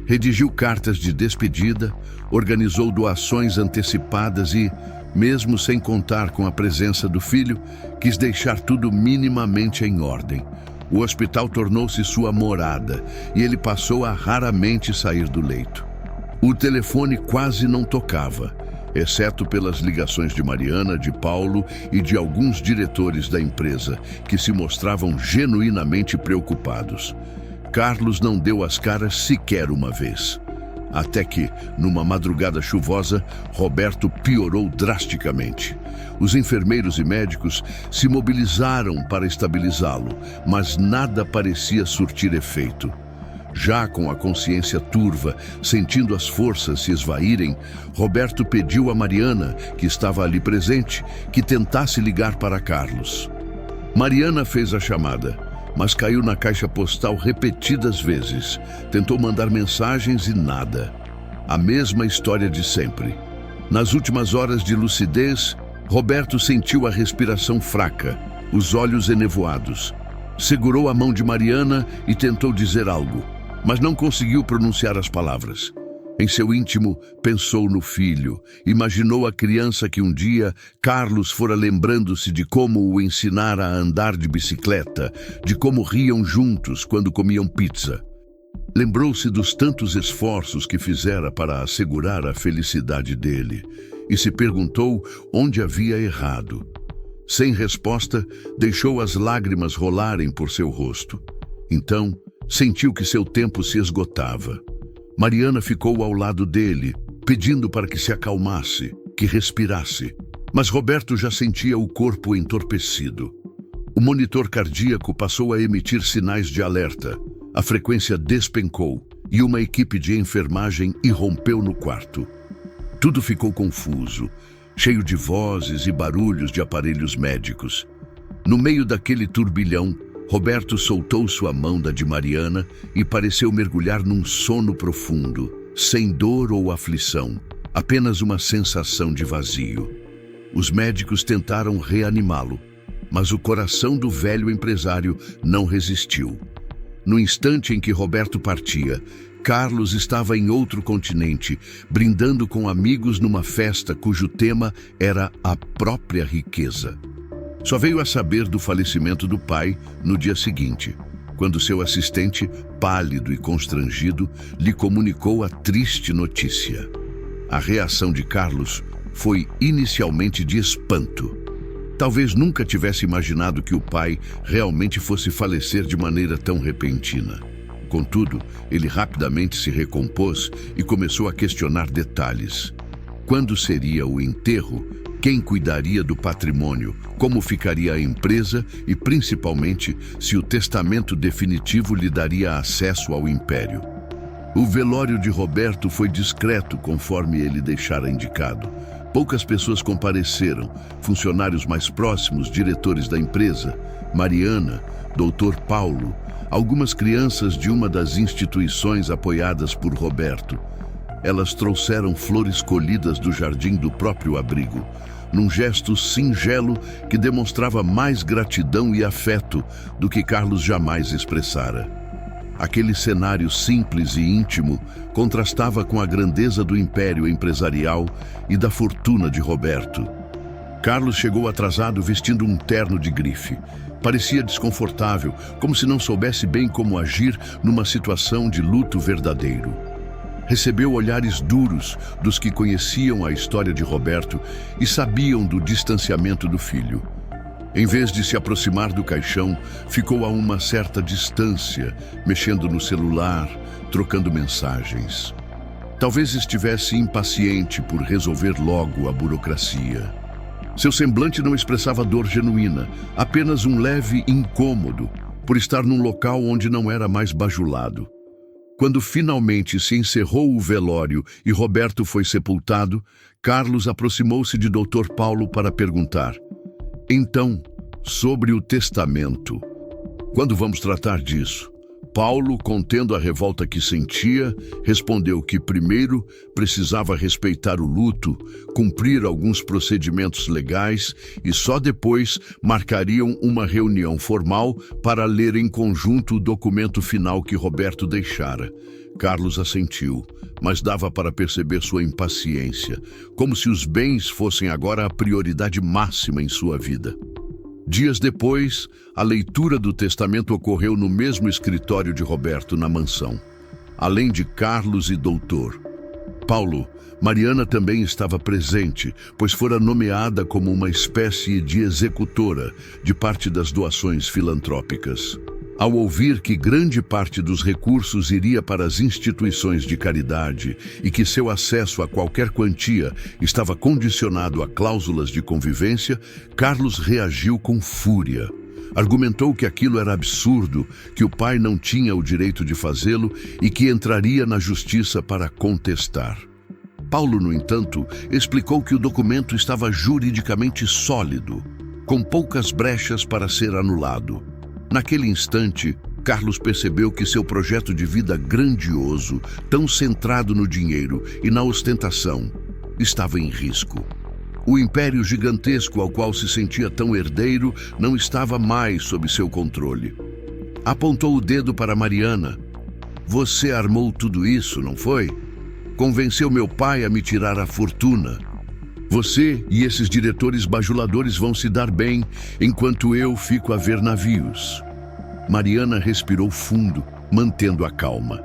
Speaker 1: Redigiu cartas de despedida, organizou doações antecipadas e, mesmo sem contar com a presença do filho, quis deixar tudo minimamente em ordem. O hospital tornou-se sua morada e ele passou a raramente sair do leito. O telefone quase não tocava, exceto pelas ligações de Mariana, de Paulo e de alguns diretores da empresa, que se mostravam genuinamente preocupados. Carlos não deu as caras sequer uma vez. Até que, numa madrugada chuvosa, Roberto piorou drasticamente. Os enfermeiros e médicos se mobilizaram para estabilizá-lo, mas nada parecia surtir efeito. Já com a consciência turva, sentindo as forças se esvaírem, Roberto pediu a Mariana, que estava ali presente, que tentasse ligar para Carlos. Mariana fez a chamada, mas caiu na caixa postal repetidas vezes. Tentou mandar mensagens e nada. A mesma história de sempre. Nas últimas horas de lucidez, Roberto sentiu a respiração fraca, os olhos enevoados. Segurou a mão de Mariana e tentou dizer algo, mas não conseguiu pronunciar as palavras. Em seu íntimo, pensou no filho, imaginou a criança que um dia Carlos fora lembrando-se de como o ensinara a andar de bicicleta, de como riam juntos quando comiam pizza. Lembrou-se dos tantos esforços que fizera para assegurar a felicidade dele e se perguntou onde havia errado. Sem resposta, deixou as lágrimas rolarem por seu rosto. Então, sentiu que seu tempo se esgotava. Mariana ficou ao lado dele, pedindo para que se acalmasse, que respirasse. Mas Roberto já sentia o corpo entorpecido. O monitor cardíaco passou a emitir sinais de alerta. A frequência despencou e uma equipe de enfermagem irrompeu no quarto. Tudo ficou confuso, cheio de vozes e barulhos de aparelhos médicos. No meio daquele turbilhão, Roberto soltou sua mão da de Mariana e pareceu mergulhar num sono profundo, sem dor ou aflição, apenas uma sensação de vazio. Os médicos tentaram reanimá-lo, mas o coração do velho empresário não resistiu. No instante em que Roberto partia, Carlos estava em outro continente, brindando com amigos numa festa cujo tema era a própria riqueza. Só veio a saber do falecimento do pai no dia seguinte. quando seu assistente, pálido e constrangido, lhe comunicou a triste notícia. A reação de Carlos foi inicialmente de espanto. Talvez nunca tivesse imaginado que o pai realmente fosse falecer de maneira tão repentina. Contudo, ele rapidamente se recompôs e começou a questionar detalhes. Quando seria o enterro? Quem cuidaria do patrimônio? Como ficaria a empresa? E, principalmente, se o testamento definitivo lhe daria acesso ao império. O velório de Roberto foi discreto, conforme ele deixara indicado. Poucas pessoas compareceram, funcionários mais próximos, diretores da empresa, Mariana, Dr. Paulo, algumas crianças de uma das instituições apoiadas por Roberto. Elas trouxeram flores colhidas do jardim do próprio abrigo, num gesto singelo que demonstrava mais gratidão e afeto do que Carlos jamais expressara. Aquele cenário simples e íntimo contrastava com a grandeza do império empresarial e da fortuna de Roberto. Carlos chegou atrasado vestindo um terno de grife. Parecia desconfortável, como se não soubesse bem como agir numa situação de luto verdadeiro. Recebeu olhares duros dos que conheciam a história de Roberto e sabiam do distanciamento do filho. Em vez de se aproximar do caixão, ficou a uma certa distância, mexendo no celular, trocando mensagens. Talvez estivesse impaciente por resolver logo a burocracia. Seu semblante não expressava dor genuína, apenas um leve incômodo por estar num local onde não era mais bajulado. Quando finalmente se encerrou o velório e Roberto foi sepultado, Carlos aproximou-se de Dr. Paulo para perguntar: "Então, sobre o testamento, quando vamos tratar disso?" Paulo, contendo a revolta que sentia, respondeu que primeiro precisava respeitar o luto, cumprir alguns procedimentos legais e só depois marcariam uma reunião formal para ler em conjunto o documento final que Roberto deixara. Carlos assentiu, mas dava para perceber sua impaciência, como se os bens fossem agora a prioridade máxima em sua vida. Dias depois, a leitura do testamento ocorreu no mesmo escritório de Roberto, na mansão. Além de Carlos e Doutor Paulo, Mariana também estava presente, pois fora nomeada como uma espécie de executora de parte das doações filantrópicas. Ao ouvir que grande parte dos recursos iria para as instituições de caridade e que seu acesso a qualquer quantia estava condicionado a cláusulas de convivência, Carlos reagiu com fúria. Argumentou que aquilo era absurdo, que o pai não tinha o direito de fazê-lo e que entraria na justiça para contestar. Paulo, no entanto, explicou que o documento estava juridicamente sólido, com poucas brechas para ser anulado. Naquele instante, Carlos percebeu que seu projeto de vida grandioso, tão centrado no dinheiro e na ostentação, estava em risco. O império gigantesco ao qual se sentia tão herdeiro não estava mais sob seu controle. Apontou o dedo para Mariana. "Você armou tudo isso, não foi? Convenceu meu pai a me tirar a fortuna. Você e esses diretores bajuladores vão se dar bem, enquanto eu fico a ver navios." Mariana respirou fundo, mantendo a calma.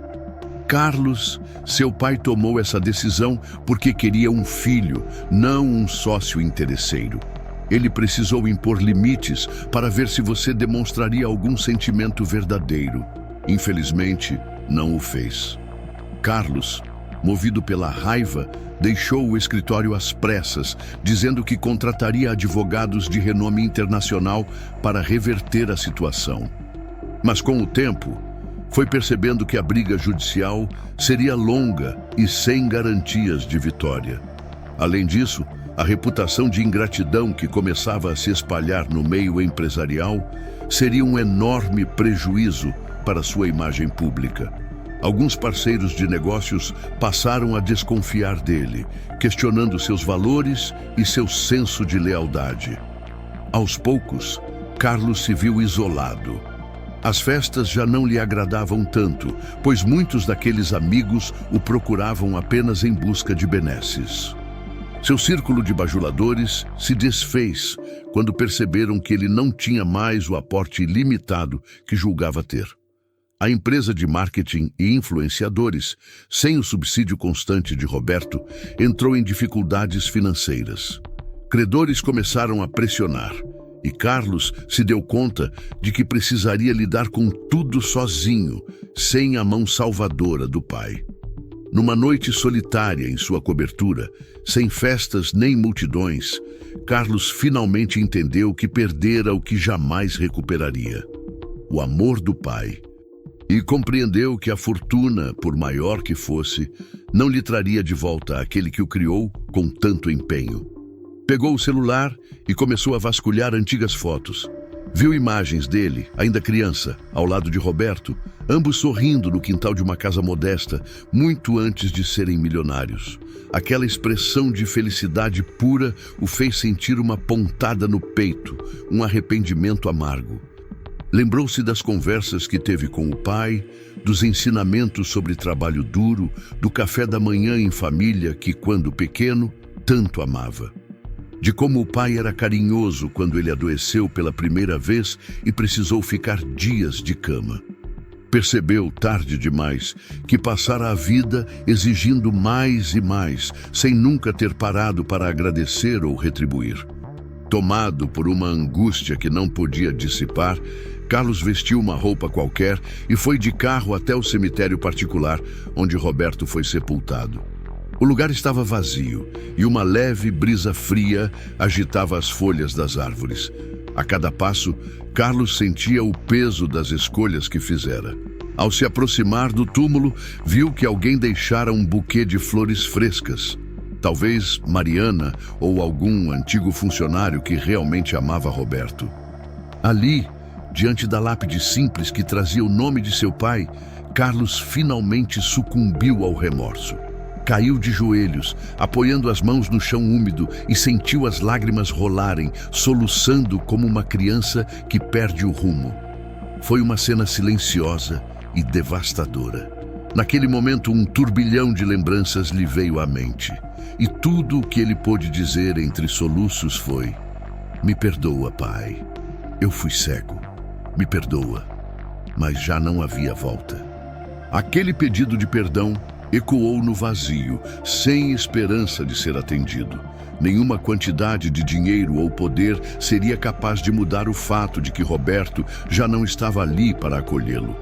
Speaker 1: "Carlos, seu pai tomou essa decisão porque queria um filho, não um sócio interesseiro. Ele precisou impor limites para ver se você demonstraria algum sentimento verdadeiro. Infelizmente, não o fez." Carlos, movido pela raiva, deixou o escritório às pressas, dizendo que contrataria advogados de renome internacional para reverter a situação. Mas com o tempo, foi percebendo que a briga judicial seria longa e sem garantias de vitória. Além disso, a reputação de ingratidão que começava a se espalhar no meio empresarial seria um enorme prejuízo para sua imagem pública. Alguns parceiros de negócios passaram a desconfiar dele, questionando seus valores e seu senso de lealdade. Aos poucos, Carlos se viu isolado. As festas já não lhe agradavam tanto, pois muitos daqueles amigos o procuravam apenas em busca de benesses. Seu círculo de bajuladores se desfez quando perceberam que ele não tinha mais o aporte ilimitado que julgava ter. A empresa de marketing e influenciadores, sem o subsídio constante de Roberto, entrou em dificuldades financeiras. Credores começaram a pressionar, e Carlos se deu conta de que precisaria lidar com tudo sozinho, sem a mão salvadora do pai. Numa noite solitária em sua cobertura, sem festas nem multidões, Carlos finalmente entendeu que perdera o que jamais recuperaria: o amor do pai. E compreendeu que a fortuna, por maior que fosse, não lhe traria de volta aquele que o criou com tanto empenho. Pegou o celular e começou a vasculhar antigas fotos. Viu imagens dele, ainda criança, ao lado de Roberto, ambos sorrindo no quintal de uma casa modesta, muito antes de serem milionários. Aquela expressão de felicidade pura o fez sentir uma pontada no peito, um arrependimento amargo. Lembrou-se das conversas que teve com o pai, dos ensinamentos sobre trabalho duro, do café da manhã em família que, quando pequeno, tanto amava. De como o pai era carinhoso quando ele adoeceu pela primeira vez e precisou ficar dias de cama. Percebeu, tarde demais, que passara a vida exigindo mais e mais, sem nunca ter parado para agradecer ou retribuir. Tomado por uma angústia que não podia dissipar, Carlos vestiu uma roupa qualquer e foi de carro até o cemitério particular, onde Roberto foi sepultado. O lugar estava vazio e uma leve brisa fria agitava as folhas das árvores. A cada passo, Carlos sentia o peso das escolhas que fizera. Ao se aproximar do túmulo, viu que alguém deixara um buquê de flores frescas. Talvez Mariana ou algum antigo funcionário que realmente amava Roberto. Ali, diante da lápide simples que trazia o nome de seu pai, Carlos finalmente sucumbiu ao remorso. Caiu de joelhos, apoiando as mãos no chão úmido e sentiu as lágrimas rolarem, soluçando como uma criança que perde o rumo. Foi uma cena silenciosa e devastadora. Naquele momento, um turbilhão de lembranças lhe veio à mente. E tudo o que ele pôde dizer entre soluços foi: "Me perdoa, pai. Eu fui cego. Me perdoa." Mas já não havia volta. Aquele pedido de perdão ecoou no vazio, sem esperança de ser atendido. Nenhuma quantidade de dinheiro ou poder seria capaz de mudar o fato de que Roberto já não estava ali para acolhê-lo.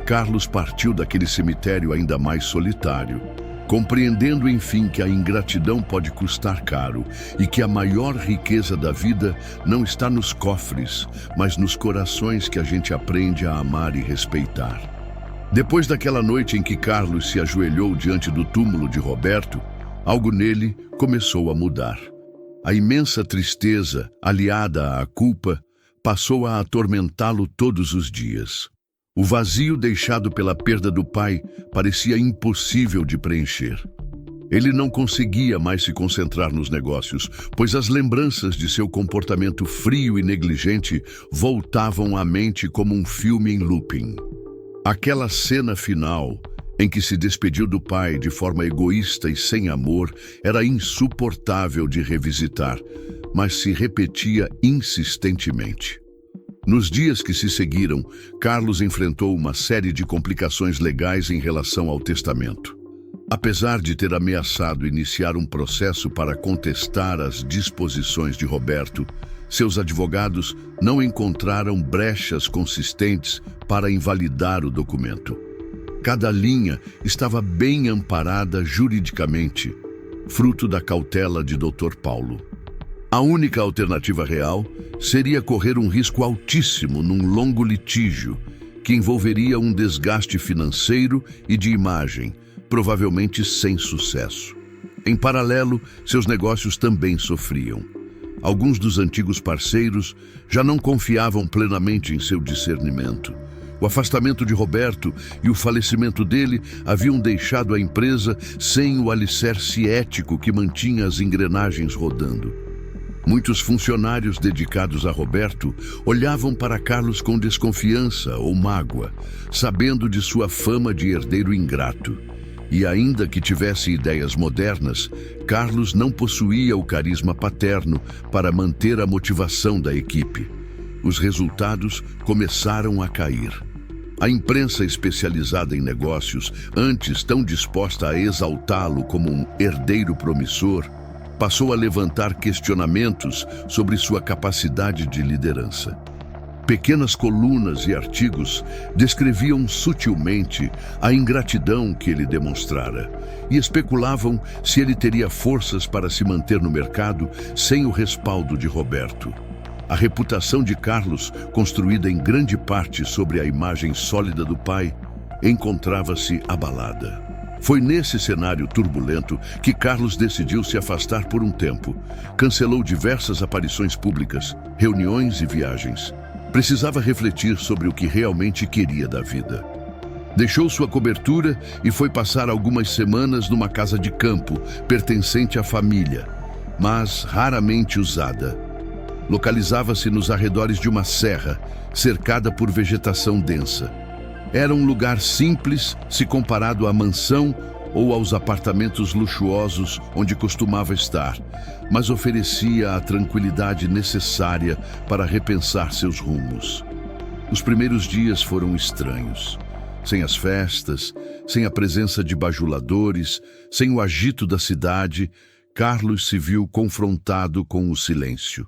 Speaker 1: Carlos partiu daquele cemitério ainda mais solitário, compreendendo enfim que a ingratidão pode custar caro e que a maior riqueza da vida não está nos cofres, mas nos corações que a gente aprende a amar e respeitar. Depois daquela noite em que Carlos se ajoelhou diante do túmulo de Roberto, algo nele começou a mudar. A imensa tristeza, aliada à culpa, passou a atormentá-lo todos os dias. O vazio deixado pela perda do pai parecia impossível de preencher. Ele não conseguia mais se concentrar nos negócios, pois as lembranças de seu comportamento frio e negligente voltavam à mente como um filme em looping. Aquela cena final, em que se despediu do pai de forma egoísta e sem amor, era insuportável de revisitar, mas se repetia insistentemente. Nos dias que se seguiram, Carlos enfrentou uma série de complicações legais em relação ao testamento. Apesar de ter ameaçado iniciar um processo para contestar as disposições de Roberto, seus advogados não encontraram brechas consistentes para invalidar o documento. Cada linha estava bem amparada juridicamente, fruto da cautela de Dr. Paulo. A única alternativa real seria correr um risco altíssimo num longo litígio que envolveria um desgaste financeiro e de imagem, provavelmente sem sucesso. Em paralelo, seus negócios também sofriam. Alguns dos antigos parceiros já não confiavam plenamente em seu discernimento. O afastamento de Roberto e o falecimento dele haviam deixado a empresa sem o alicerce ético que mantinha as engrenagens rodando. Muitos funcionários dedicados a Roberto olhavam para Carlos com desconfiança ou mágoa, sabendo de sua fama de herdeiro ingrato. E ainda que tivesse ideias modernas, Carlos não possuía o carisma paterno para manter a motivação da equipe. Os resultados começaram a cair. A imprensa especializada em negócios, antes tão disposta a exaltá-lo como um herdeiro promissor, passou a levantar questionamentos sobre sua capacidade de liderança. Pequenas colunas e artigos descreviam sutilmente a ingratidão que ele demonstrara e especulavam se ele teria forças para se manter no mercado sem o respaldo de Roberto. A reputação de Carlos, construída em grande parte sobre a imagem sólida do pai, encontrava-se abalada. Foi nesse cenário turbulento que Carlos decidiu se afastar por um tempo. Cancelou diversas aparições públicas, reuniões e viagens. Precisava refletir sobre o que realmente queria da vida. Deixou sua cobertura e foi passar algumas semanas numa casa de campo, pertencente à família, mas raramente usada. Localizava-se nos arredores de uma serra, cercada por vegetação densa. Era um lugar simples se comparado à mansão ou aos apartamentos luxuosos onde costumava estar, mas oferecia a tranquilidade necessária para repensar seus rumos. Os primeiros dias foram estranhos. Sem as festas, sem a presença de bajuladores, sem o agito da cidade, Carlos se viu confrontado com o silêncio.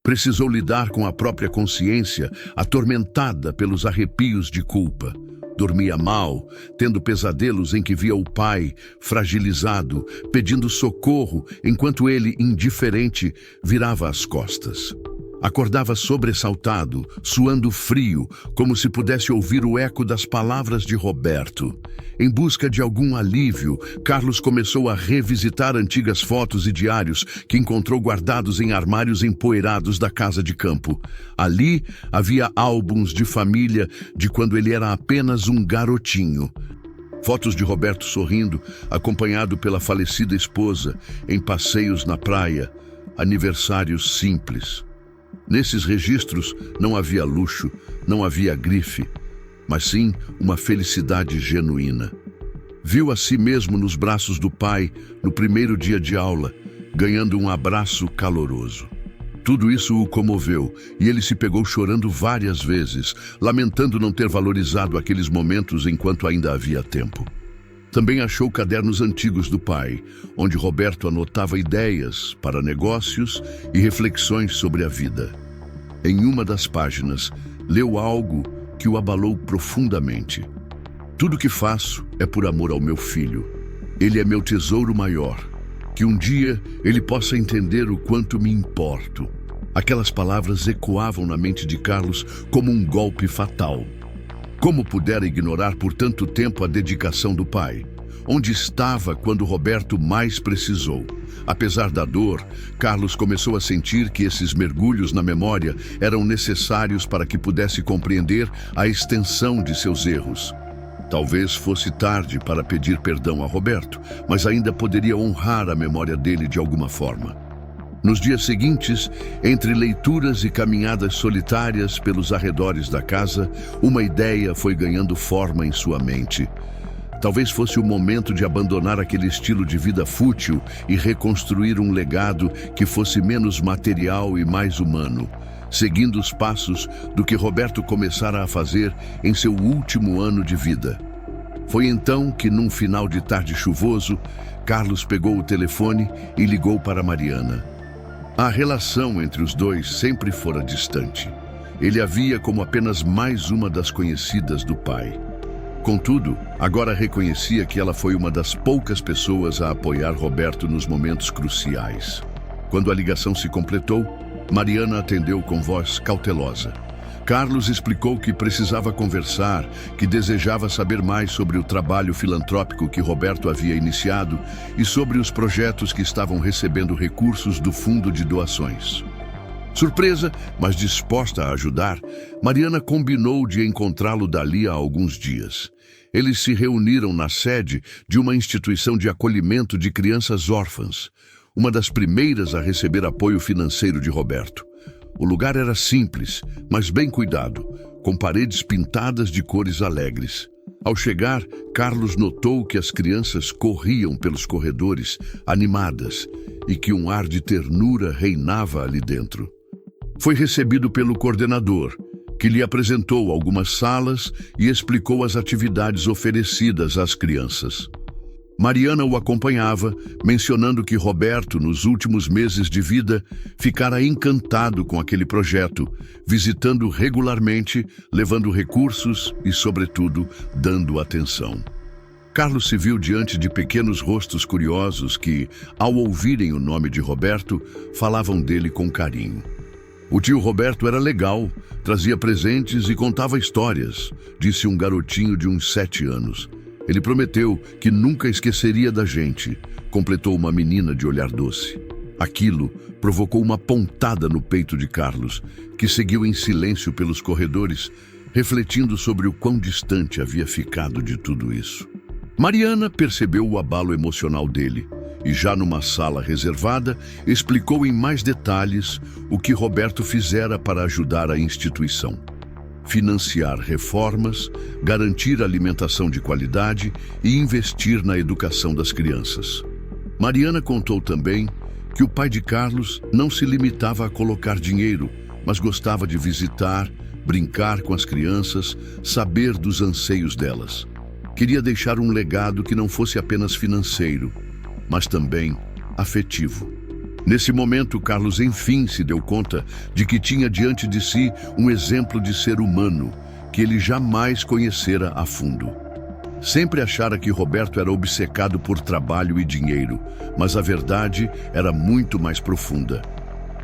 Speaker 1: Precisou lidar com a própria consciência, atormentada pelos arrepios de culpa. Dormia mal, tendo pesadelos em que via o pai, fragilizado, pedindo socorro, enquanto ele, indiferente, virava as costas. Acordava sobressaltado, suando frio, como se pudesse ouvir o eco das palavras de Roberto. Em busca de algum alívio, Carlos começou a revisitar antigas fotos e diários que encontrou guardados em armários empoeirados da casa de campo. Ali havia álbuns de família de quando ele era apenas um garotinho. Fotos de Roberto sorrindo, acompanhado pela falecida esposa, em passeios na praia, aniversários simples. Nesses registros não havia luxo, não havia grife, mas sim uma felicidade genuína. Viu a si mesmo nos braços do pai no primeiro dia de aula, ganhando um abraço caloroso. Tudo isso o comoveu e ele se pegou chorando várias vezes, lamentando não ter valorizado aqueles momentos enquanto ainda havia tempo. Também achou cadernos antigos do pai, onde Roberto anotava ideias para negócios e reflexões sobre a vida. Em uma das páginas, leu algo que o abalou profundamente. Tudo que faço é por amor ao meu filho. Ele é meu tesouro maior. Que um dia ele possa entender o quanto me importo. Aquelas palavras ecoavam na mente de Carlos como um golpe fatal. Como pudera ignorar por tanto tempo a dedicação do pai? Onde estava quando Roberto mais precisou? Apesar da dor, Carlos começou a sentir que esses mergulhos na memória eram necessários para que pudesse compreender a extensão de seus erros. Talvez fosse tarde para pedir perdão a Roberto, mas ainda poderia honrar a memória dele de alguma forma. Nos dias seguintes, entre leituras e caminhadas solitárias pelos arredores da casa, uma ideia foi ganhando forma em sua mente. Talvez fosse o momento de abandonar aquele estilo de vida fútil e reconstruir um legado que fosse menos material e mais humano, seguindo os passos do que Roberto começara a fazer em seu último ano de vida. Foi então que, num final de tarde chuvoso, Carlos pegou o telefone e ligou para Mariana. A relação entre os dois sempre fora distante. Ele a via como apenas mais uma das conhecidas do pai. Contudo, agora reconhecia que ela foi uma das poucas pessoas a apoiar Roberto nos momentos cruciais. Quando a ligação se completou, Mariana atendeu com voz cautelosa. Carlos explicou que precisava conversar, que desejava saber mais sobre o trabalho filantrópico que Roberto havia iniciado e sobre os projetos que estavam recebendo recursos do fundo de doações. Surpresa, mas disposta a ajudar, Mariana combinou de encontrá-lo dali a alguns dias. Eles se reuniram na sede de uma instituição de acolhimento de crianças órfãs, uma das primeiras a receber apoio financeiro de Roberto. O lugar era simples, mas bem cuidado, com paredes pintadas de cores alegres. Ao chegar, Carlos notou que as crianças corriam pelos corredores, animadas, e que um ar de ternura reinava ali dentro. Foi recebido pelo coordenador, que lhe apresentou algumas salas e explicou as atividades oferecidas às crianças. Mariana o acompanhava, mencionando que Roberto, nos últimos meses de vida, ficara encantado com aquele projeto, visitando regularmente, levando recursos e, sobretudo, dando atenção. Carlos se viu diante de pequenos rostos curiosos que, ao ouvirem o nome de Roberto, falavam dele com carinho. O tio Roberto era legal, trazia presentes e contava histórias, disse um garotinho de uns 7 anos. Ele prometeu que nunca esqueceria da gente, completou uma menina de olhar doce. Aquilo provocou uma pontada no peito de Carlos, que seguiu em silêncio pelos corredores, refletindo sobre o quão distante havia ficado de tudo isso. Mariana percebeu o abalo emocional dele e, já numa sala reservada, explicou em mais detalhes o que Roberto fizera para ajudar a instituição. Financiar reformas, garantir alimentação de qualidade e investir na educação das crianças. Mariana contou também que o pai de Carlos não se limitava a colocar dinheiro, mas gostava de visitar, brincar com as crianças, saber dos anseios delas. Queria deixar um legado que não fosse apenas financeiro, mas também afetivo. Nesse momento, Carlos enfim se deu conta de que tinha diante de si um exemplo de ser humano que ele jamais conhecera a fundo. Sempre achara que Roberto era obcecado por trabalho e dinheiro, mas a verdade era muito mais profunda.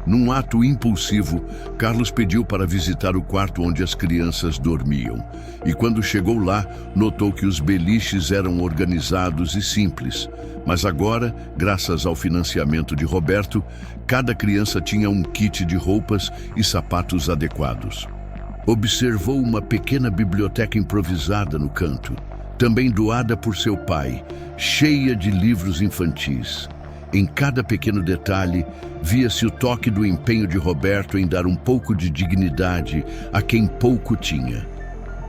Speaker 1: Num ato impulsivo, Carlos pediu para visitar o quarto onde as crianças dormiam. E quando chegou lá, notou que os beliches eram organizados e simples. Mas agora, graças ao financiamento de Roberto, cada criança tinha um kit de roupas e sapatos adequados. Observou uma pequena biblioteca improvisada no canto, também doada por seu pai, cheia de livros infantis. Em cada pequeno detalhe, via-se o toque do empenho de Roberto em dar um pouco de dignidade a quem pouco tinha.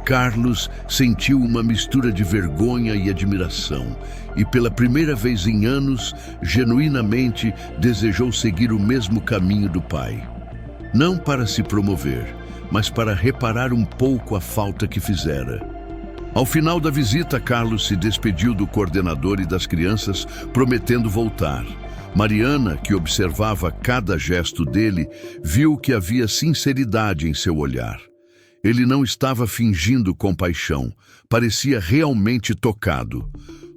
Speaker 1: Carlos sentiu uma mistura de vergonha e admiração, e pela primeira vez em anos, genuinamente desejou seguir o mesmo caminho do pai. Não para se promover, mas para reparar um pouco a falta que fizera. Ao final da visita, Carlos se despediu do coordenador e das crianças, prometendo voltar. Mariana, que observava cada gesto dele, viu que havia sinceridade em seu olhar. Ele não estava fingindo compaixão, parecia realmente tocado.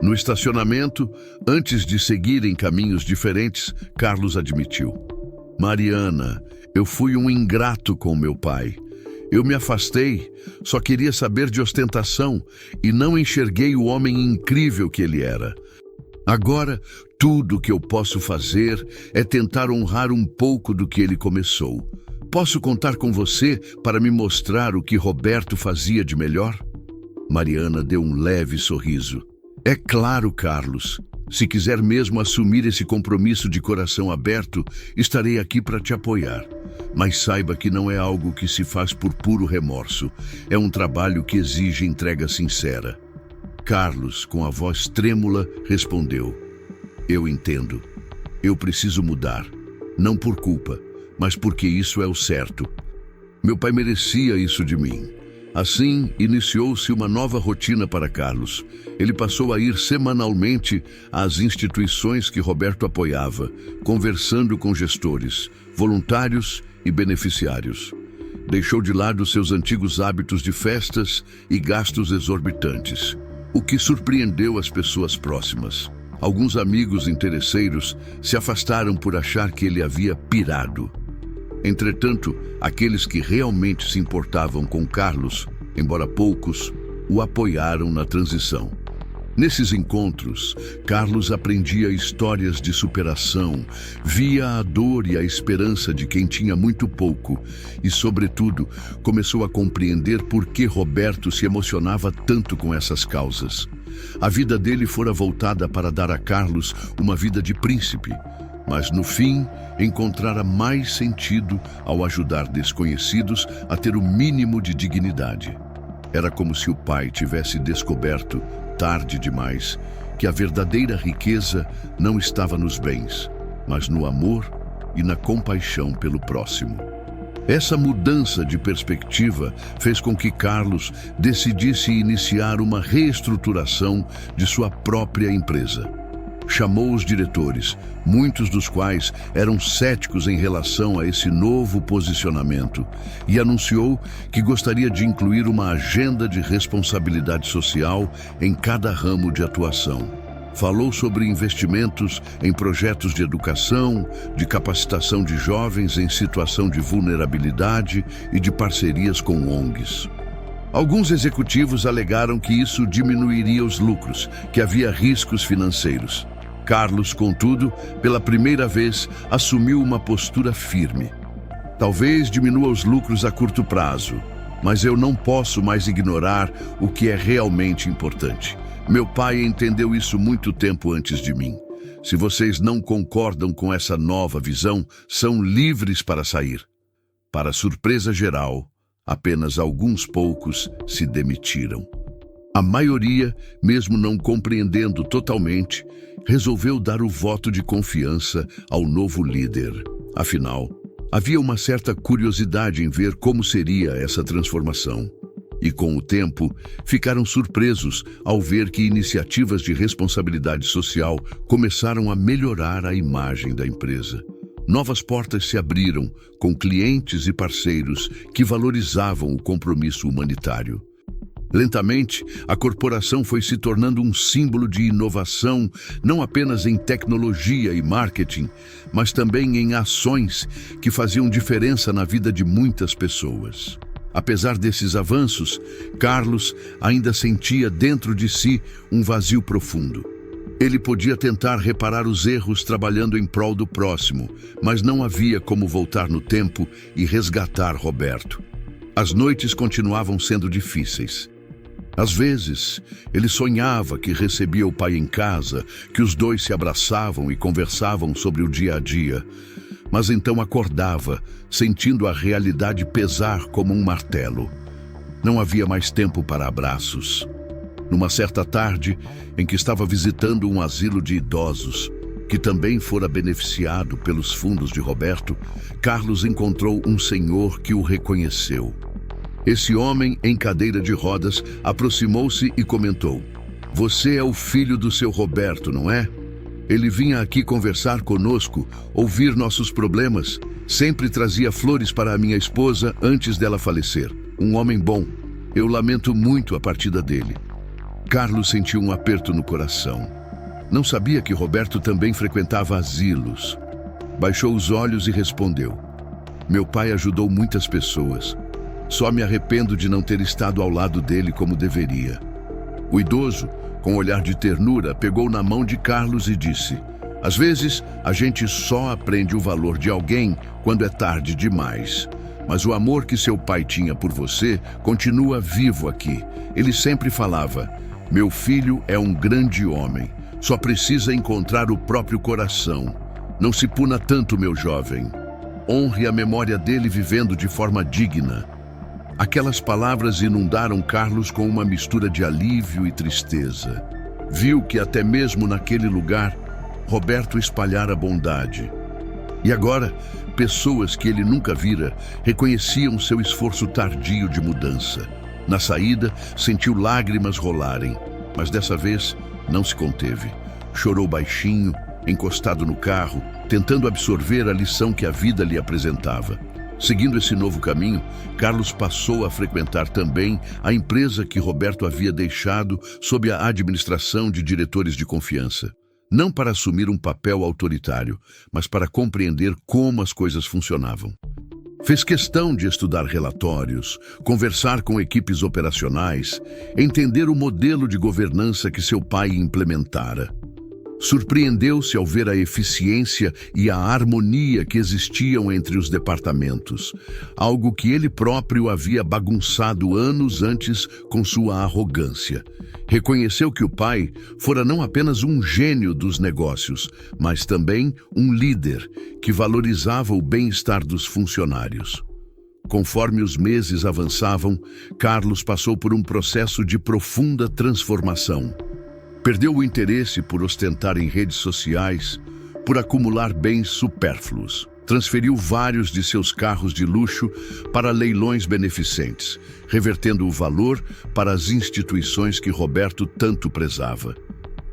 Speaker 1: No estacionamento, antes de seguirem caminhos diferentes, Carlos admitiu: "Mariana, eu fui um ingrato com meu pai. Eu me afastei, só queria saber de ostentação e não enxerguei o homem incrível que ele era. Agora, tudo o que eu posso fazer é tentar honrar um pouco do que ele começou. Posso contar com você para me mostrar o que Roberto fazia de melhor?" Mariana deu um leve sorriso. "É claro, Carlos. Se quiser mesmo assumir esse compromisso de coração aberto, estarei aqui para te apoiar. Mas saiba que não é algo que se faz por puro remorso. É um trabalho que exige entrega sincera." Carlos, com a voz trêmula, respondeu: "Eu entendo. Eu preciso mudar. Não por culpa, mas porque isso é o certo. Meu pai merecia isso de mim." Assim, iniciou-se uma nova rotina para Carlos. Ele passou a ir semanalmente às instituições que Roberto apoiava, conversando com gestores, voluntários e beneficiários. Deixou de lado seus antigos hábitos de festas e gastos exorbitantes, o que surpreendeu as pessoas próximas. Alguns amigos interesseiros se afastaram por achar que ele havia pirado. Entretanto, aqueles que realmente se importavam com Carlos, embora poucos, o apoiaram na transição. Nesses encontros, Carlos aprendia histórias de superação, via a dor e a esperança de quem tinha muito pouco e, sobretudo, começou a compreender por que Roberto se emocionava tanto com essas causas. A vida dele fora voltada para dar a Carlos uma vida de príncipe, mas no fim encontrara mais sentido ao ajudar desconhecidos a ter o mínimo de dignidade. Era como se o pai tivesse descoberto, tarde demais, que a verdadeira riqueza não estava nos bens, mas no amor e na compaixão pelo próximo. Essa mudança de perspectiva fez com que Carlos decidisse iniciar uma reestruturação de sua própria empresa. Chamou os diretores, muitos dos quais eram céticos em relação a esse novo posicionamento, e anunciou que gostaria de incluir uma agenda de responsabilidade social em cada ramo de atuação. Falou sobre investimentos em projetos de educação, de capacitação de jovens em situação de vulnerabilidade e de parcerias com ONGs. Alguns executivos alegaram que isso diminuiria os lucros, que havia riscos financeiros. Carlos, contudo, pela primeira vez, assumiu uma postura firme. Talvez diminua os lucros a curto prazo, mas eu não posso mais ignorar o que é realmente importante. Meu pai entendeu isso muito tempo antes de mim. Se vocês não concordam com essa nova visão, são livres para sair. Para surpresa geral, apenas alguns poucos se demitiram. A maioria, mesmo não compreendendo totalmente, resolveu dar o voto de confiança ao novo líder. Afinal, havia uma certa curiosidade em ver como seria essa transformação. E com o tempo, ficaram surpresos ao ver que iniciativas de responsabilidade social começaram a melhorar a imagem da empresa. Novas portas se abriram com clientes e parceiros que valorizavam o compromisso humanitário. Lentamente, a corporação foi se tornando um símbolo de inovação, não apenas em tecnologia e marketing, mas também em ações que faziam diferença na vida de muitas pessoas. Apesar desses avanços, Carlos ainda sentia dentro de si um vazio profundo. Ele podia tentar reparar os erros trabalhando em prol do próximo, mas não havia como voltar no tempo e resgatar Roberto. As noites continuavam sendo difíceis. Às vezes, ele sonhava que recebia o pai em casa, que os dois se abraçavam e conversavam sobre o dia a dia. Mas então acordava, sentindo a realidade pesar como um martelo. Não havia mais tempo para abraços. Numa certa tarde, em que estava visitando um asilo de idosos, que também fora beneficiado pelos fundos de Roberto, Carlos encontrou um senhor que o reconheceu. Esse homem, em cadeira de rodas, aproximou-se e comentou: "Você é o filho do seu Roberto, não é? Ele vinha aqui conversar conosco, ouvir nossos problemas. Sempre trazia flores para a minha esposa antes dela falecer. Um homem bom. Eu lamento muito a partida dele." Carlos sentiu um aperto no coração. Não sabia que Roberto também frequentava asilos. Baixou os olhos e respondeu: "Meu pai ajudou muitas pessoas. Só me arrependo de não ter estado ao lado dele como deveria." O idoso, com um olhar de ternura, pegou na mão de Carlos e disse: "Às vezes, a gente só aprende o valor de alguém quando é tarde demais. Mas o amor que seu pai tinha por você continua vivo aqui. Ele sempre falava: 'Meu filho é um grande homem. Só precisa encontrar o próprio coração. Não se puna tanto, meu jovem. Honre a memória dele vivendo de forma digna.'" Aquelas palavras inundaram Carlos com uma mistura de alívio e tristeza. Viu que até mesmo naquele lugar, Roberto espalhara bondade. E agora, pessoas que ele nunca vira reconheciam seu esforço tardio de mudança. Na saída, sentiu lágrimas rolarem, mas dessa vez não se conteve. Chorou baixinho, encostado no carro, tentando absorver a lição que a vida lhe apresentava. Seguindo esse novo caminho, Carlos passou a frequentar também a empresa que Roberto havia deixado sob a administração de diretores de confiança. Não para assumir um papel autoritário, mas para compreender como as coisas funcionavam. Fez questão de estudar relatórios, conversar com equipes operacionais, entender o modelo de governança que seu pai implementara. Surpreendeu-se ao ver a eficiência e a harmonia que existiam entre os departamentos, algo que ele próprio havia bagunçado anos antes com sua arrogância. Reconheceu que o pai fora não apenas um gênio dos negócios, mas também um líder que valorizava o bem-estar dos funcionários. Conforme os meses avançavam, Carlos passou por um processo de profunda transformação. Perdeu o interesse por ostentar em redes sociais, por acumular bens supérfluos. transferiu vários de seus carros de luxo para leilões beneficentes, revertendo o valor para as instituições que Roberto tanto prezava.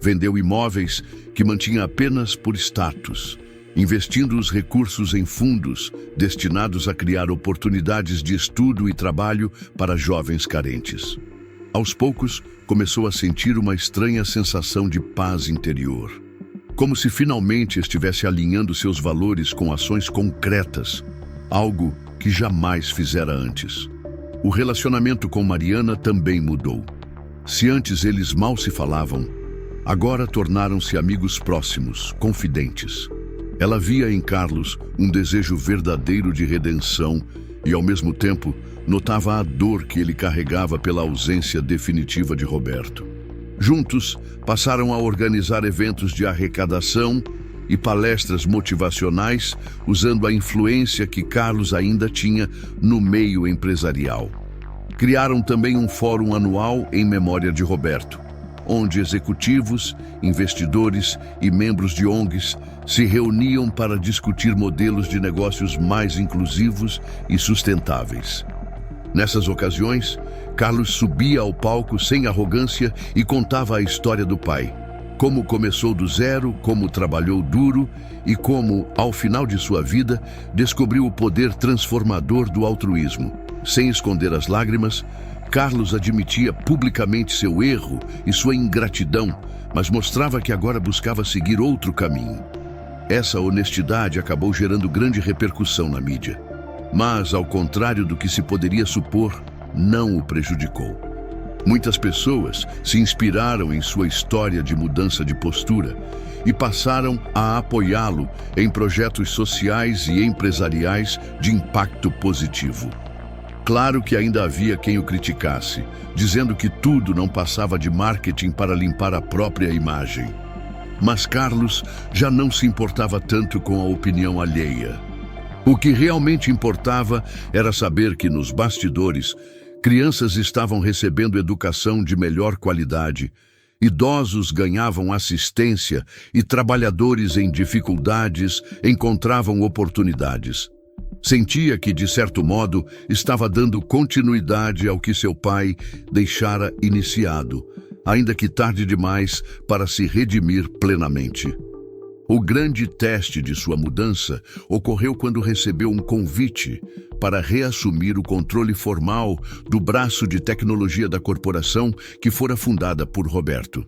Speaker 1: Vendeu imóveis que mantinha apenas por status, investindo os recursos em fundos destinados a criar oportunidades de estudo e trabalho para jovens carentes. Aos poucos, começou a sentir uma estranha sensação de paz interior, como se finalmente estivesse alinhando seus valores com ações concretas, algo que jamais fizera antes. O relacionamento com Mariana também mudou. Se antes eles mal se falavam, agora tornaram-se amigos próximos, confidentes. Ela via em Carlos um desejo verdadeiro de redenção e, ao mesmo tempo, notava a dor que ele carregava pela ausência definitiva de Roberto. Juntos, passaram a organizar eventos de arrecadação e palestras motivacionais, usando a influência que Carlos ainda tinha no meio empresarial. Criaram também um fórum anual em memória de Roberto, onde executivos, investidores e membros de ONGs se reuniam para discutir modelos de negócios mais inclusivos e sustentáveis. Nessas ocasiões, Carlos subia ao palco sem arrogância e contava a história do pai, como começou do zero, como trabalhou duro e como, ao final de sua vida, descobriu o poder transformador do altruísmo. Sem esconder as lágrimas, Carlos admitia publicamente seu erro e sua ingratidão, mas mostrava que agora buscava seguir outro caminho. Essa honestidade acabou gerando grande repercussão na mídia, mas, ao contrário do que se poderia supor, não o prejudicou. Muitas pessoas se inspiraram em sua história de mudança de postura e passaram a apoiá-lo em projetos sociais e empresariais de impacto positivo. Claro que ainda havia quem o criticasse, dizendo que tudo não passava de marketing para limpar a própria imagem. Mas Carlos já não se importava tanto com a opinião alheia. O que realmente importava era saber que, nos bastidores, crianças estavam recebendo educação de melhor qualidade, idosos ganhavam assistência e trabalhadores em dificuldades encontravam oportunidades. Sentia que, de certo modo, estava dando continuidade ao que seu pai deixara iniciado, ainda que tarde demais para se redimir plenamente. O grande teste de sua mudança ocorreu quando recebeu um convite para reassumir o controle formal do braço de tecnologia da corporação que fora fundada por Roberto.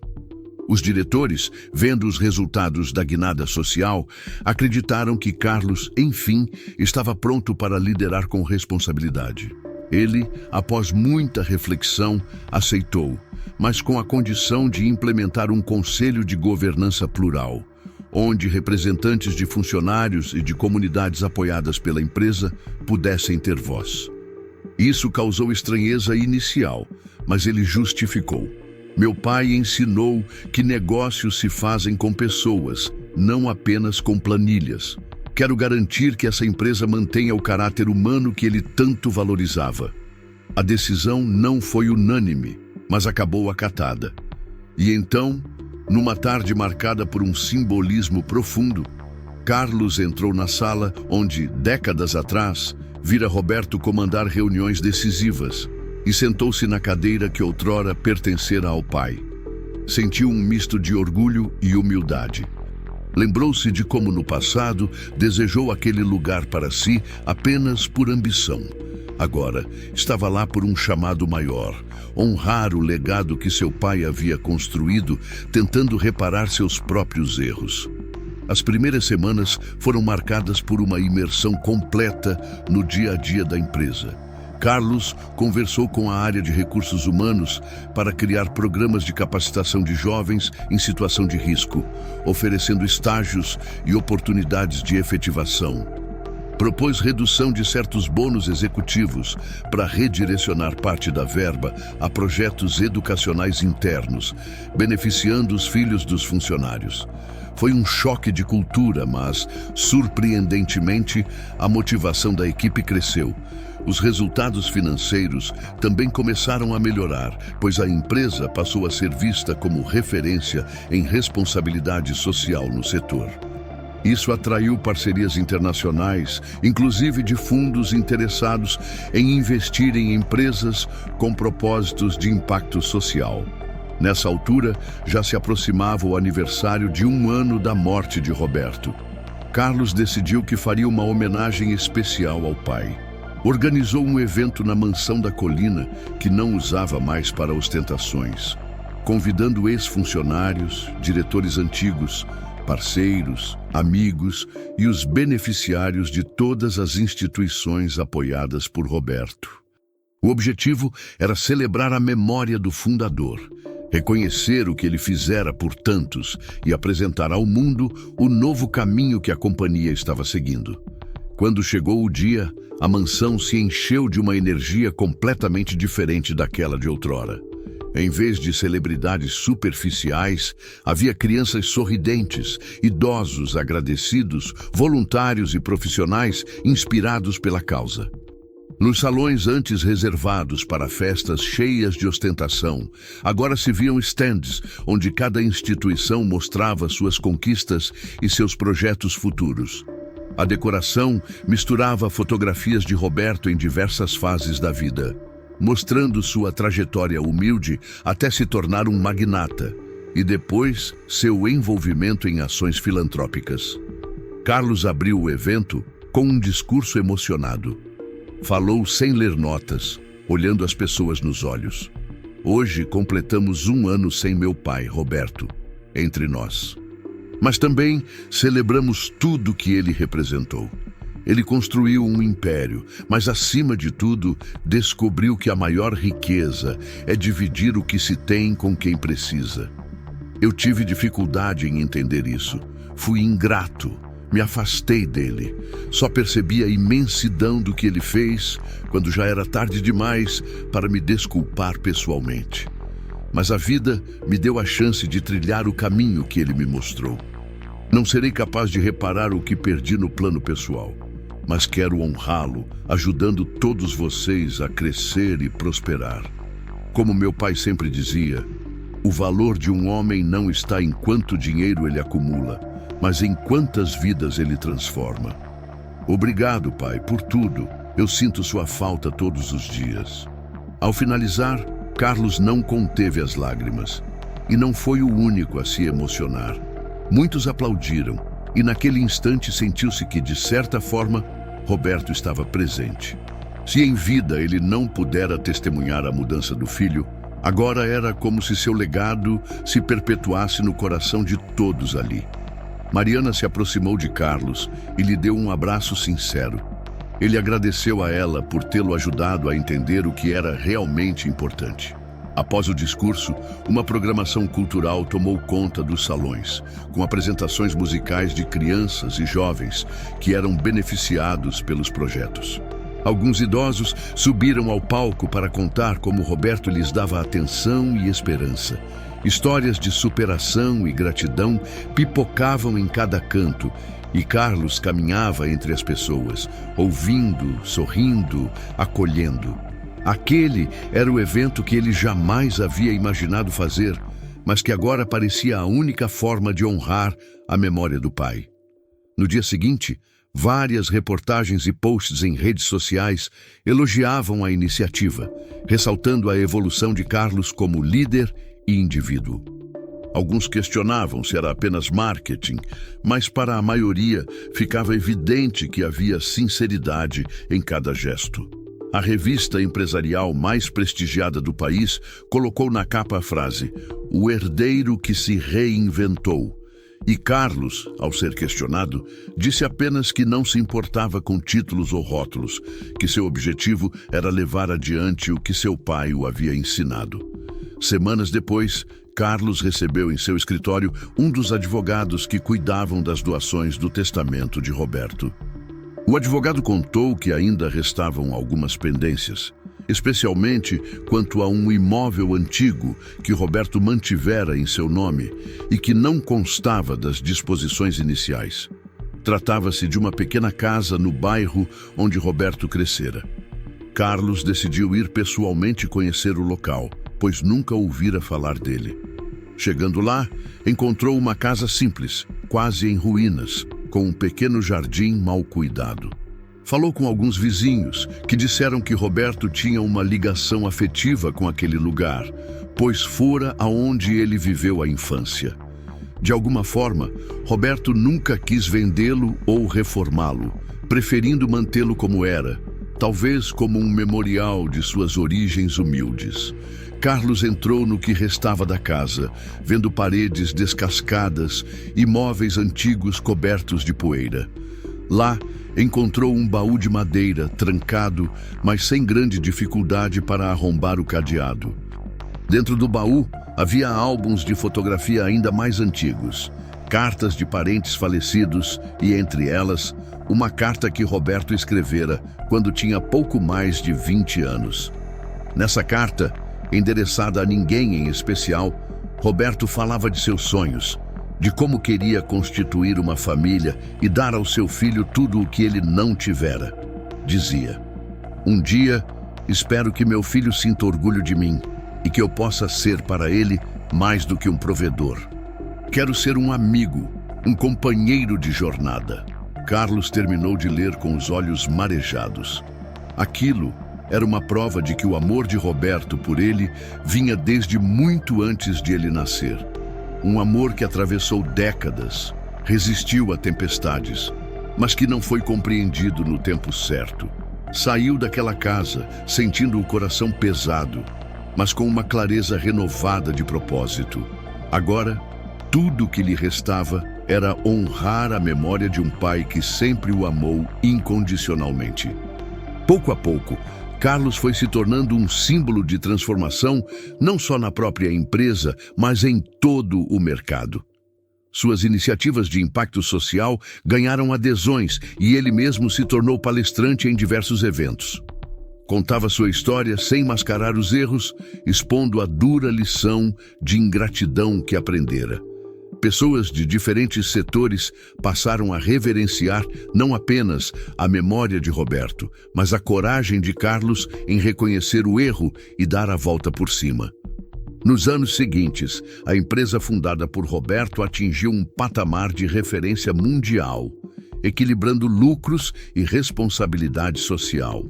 Speaker 1: Os diretores, vendo os resultados da guinada social, acreditaram que Carlos, enfim, estava pronto para liderar com responsabilidade. Ele, após muita reflexão, aceitou, mas com a condição de implementar um conselho de governança plural, onde representantes de funcionários e de comunidades apoiadas pela empresa pudessem ter voz. Isso causou estranheza inicial, mas ele justificou. Meu pai ensinou que negócios se fazem com pessoas, não apenas com planilhas. Quero garantir que essa empresa mantenha o caráter humano que ele tanto valorizava. A decisão não foi unânime, mas acabou acatada. E então, numa tarde marcada por um simbolismo profundo, Carlos entrou na sala onde, décadas atrás, vira Roberto comandar reuniões decisivas e sentou-se na cadeira que outrora pertencera ao pai. Sentiu um misto de orgulho e humildade. Lembrou-se de como no passado desejou aquele lugar para si apenas por ambição. Agora, estava lá por um chamado maior, honrar o legado que seu pai havia construído, tentando reparar seus próprios erros. As primeiras semanas foram marcadas por uma imersão completa no dia a dia da empresa. Carlos conversou com a área de recursos humanos para criar programas de capacitação de jovens em situação de risco, oferecendo estágios e oportunidades de efetivação. Propôs redução de certos bônus executivos para redirecionar parte da verba a projetos educacionais internos, beneficiando os filhos dos funcionários. Foi um choque de cultura, mas, surpreendentemente, a motivação da equipe cresceu. Os resultados financeiros também começaram a melhorar, pois a empresa passou a ser vista como referência em responsabilidade social no setor. Isso atraiu parcerias internacionais, inclusive de fundos interessados em investir em empresas com propósitos de impacto social. Nessa altura, já se aproximava o aniversário de 1 ano da morte de Roberto. Carlos decidiu que faria uma homenagem especial ao pai. Organizou um evento na mansão da colina que não usava mais para ostentações, convidando ex-funcionários, diretores antigos, parceiros, amigos e os beneficiários de todas as instituições apoiadas por Roberto. O objetivo era celebrar a memória do fundador, reconhecer o que ele fizera por tantos e apresentar ao mundo o novo caminho que a companhia estava seguindo. Quando chegou o dia, a mansão se encheu de uma energia completamente diferente daquela de outrora. Em vez de celebridades superficiais, havia crianças sorridentes, idosos agradecidos, voluntários e profissionais inspirados pela causa. Nos salões antes reservados para festas cheias de ostentação, agora se viam stands onde cada instituição mostrava suas conquistas e seus projetos futuros. A decoração misturava fotografias de Roberto em diversas fases da vida, mostrando sua trajetória humilde até se tornar um magnata, e depois seu envolvimento em ações filantrópicas. Carlos abriu o evento com um discurso emocionado. Falou sem ler notas, olhando as pessoas nos olhos. Hoje completamos 1 ano sem meu pai, Roberto, entre nós. Mas também celebramos tudo que ele representou. Ele construiu um império, mas acima de tudo, descobriu que a maior riqueza é dividir o que se tem com quem precisa. Eu tive dificuldade em entender isso. Fui ingrato, me afastei dele. Só percebi a imensidão do que ele fez quando já era tarde demais para me desculpar pessoalmente. Mas a vida me deu a chance de trilhar o caminho que ele me mostrou. Não serei capaz de reparar o que perdi no plano pessoal, mas quero honrá-lo, ajudando todos vocês a crescer e prosperar. Como meu pai sempre dizia, o valor de um homem não está em quanto dinheiro ele acumula, mas em quantas vidas ele transforma. Obrigado, pai, por tudo. Eu sinto sua falta todos os dias. Ao finalizar, Carlos não conteve as lágrimas, e não foi o único a se emocionar. Muitos aplaudiram, e naquele instante sentiu-se que, de certa forma, Roberto estava presente. Se em vida ele não pudera testemunhar a mudança do filho, agora era como se seu legado se perpetuasse no coração de todos ali. Mariana se aproximou de Carlos e lhe deu um abraço sincero. Ele agradeceu a ela por tê-lo ajudado a entender o que era realmente importante. Após o discurso, uma programação cultural tomou conta dos salões, com apresentações musicais de crianças e jovens que eram beneficiados pelos projetos. Alguns idosos subiram ao palco para contar como Roberto lhes dava atenção e esperança. Histórias de superação e gratidão pipocavam em cada canto, e Carlos caminhava entre as pessoas, ouvindo, sorrindo, acolhendo. Aquele era o evento que ele jamais havia imaginado fazer, mas que agora parecia a única forma de honrar a memória do pai. No dia seguinte, várias reportagens e posts em redes sociais elogiavam a iniciativa, ressaltando a evolução de Carlos como líder e indivíduo. Alguns questionavam se era apenas marketing, mas para a maioria ficava evidente que havia sinceridade em cada gesto. A revista empresarial mais prestigiada do país colocou na capa a frase "O herdeiro que se reinventou". E Carlos, ao ser questionado, disse apenas que não se importava com títulos ou rótulos, que seu objetivo era levar adiante o que seu pai o havia ensinado. Semanas depois, Carlos recebeu em seu escritório um dos advogados que cuidavam das doações do testamento de Roberto. O advogado contou que ainda restavam algumas pendências, especialmente quanto a um imóvel antigo que Roberto mantivera em seu nome e que não constava das disposições iniciais. Tratava-se de uma pequena casa no bairro onde Roberto crescera. Carlos decidiu ir pessoalmente conhecer o local, pois nunca ouvira falar dele. Chegando lá, encontrou uma casa simples, quase em ruínas, com um pequeno jardim mal cuidado. Falou com alguns vizinhos, que disseram que Roberto tinha uma ligação afetiva com aquele lugar, pois fora aonde ele viveu a infância. De alguma forma, Roberto nunca quis vendê-lo ou reformá-lo, preferindo mantê-lo como era, talvez como um memorial de suas origens humildes. Carlos entrou no que restava da casa, vendo paredes descascadas e móveis antigos cobertos de poeira. Lá, encontrou um baú de madeira, trancado, mas sem grande dificuldade para arrombar o cadeado. Dentro do baú, havia álbuns de fotografia ainda mais antigos, cartas de parentes falecidos e, entre elas, uma carta que Roberto escrevera quando tinha pouco mais de 20 anos. Nessa carta, endereçada a ninguém em especial, Roberto falava de seus sonhos, de como queria constituir uma família e dar ao seu filho tudo o que ele não tivera. Dizia: "Um dia, espero que meu filho sinta orgulho de mim e que eu possa ser para ele mais do que um provedor. Quero ser um amigo, um companheiro de jornada." Carlos terminou de ler com os olhos marejados. Aquilo era uma prova de que o amor de Roberto por ele vinha desde muito antes de ele nascer. Um amor que atravessou décadas, resistiu a tempestades, mas que não foi compreendido no tempo certo. Saiu daquela casa sentindo o coração pesado, mas com uma clareza renovada de propósito. Agora, tudo o que lhe restava era honrar a memória de um pai que sempre o amou incondicionalmente. Pouco a pouco, Carlos foi se tornando um símbolo de transformação, não só na própria empresa, mas em todo o mercado. Suas iniciativas de impacto social ganharam adesões e ele mesmo se tornou palestrante em diversos eventos. Contava sua história sem mascarar os erros, expondo a dura lição de ingratidão que aprendera. Pessoas de diferentes setores passaram a reverenciar não apenas a memória de Roberto, mas a coragem de Carlos em reconhecer o erro e dar a volta por cima. Nos anos seguintes, a empresa fundada por Roberto atingiu um patamar de referência mundial, equilibrando lucros e responsabilidade social.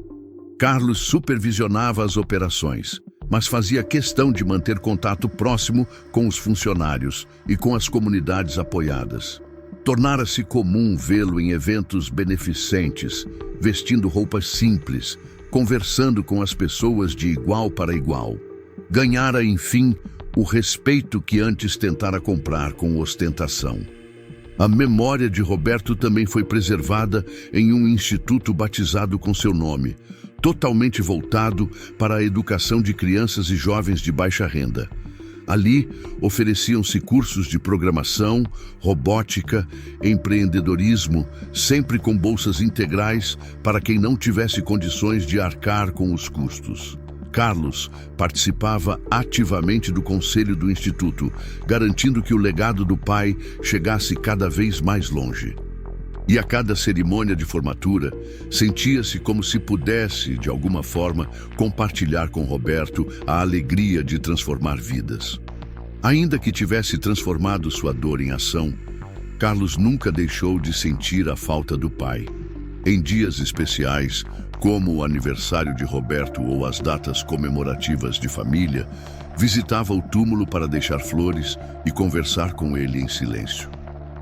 Speaker 1: Carlos supervisionava as operações, mas fazia questão de manter contato próximo com os funcionários e com as comunidades apoiadas. Tornara-se comum vê-lo em eventos beneficentes, vestindo roupas simples, conversando com as pessoas de igual para igual. Ganhara, enfim, o respeito que antes tentara comprar com ostentação. A memória de Roberto também foi preservada em um instituto batizado com seu nome, totalmente voltado para a educação de crianças e jovens de baixa renda. Ali, ofereciam-se cursos de programação, robótica, empreendedorismo, sempre com bolsas integrais para quem não tivesse condições de arcar com os custos. Carlos participava ativamente do conselho do Instituto, garantindo que o legado do pai chegasse cada vez mais longe. E a cada cerimônia de formatura, sentia-se como se pudesse, de alguma forma, compartilhar com Roberto a alegria de transformar vidas. Ainda que tivesse transformado sua dor em ação, Carlos nunca deixou de sentir a falta do pai. Em dias especiais, como o aniversário de Roberto ou as datas comemorativas de família, visitava o túmulo para deixar flores e conversar com ele em silêncio.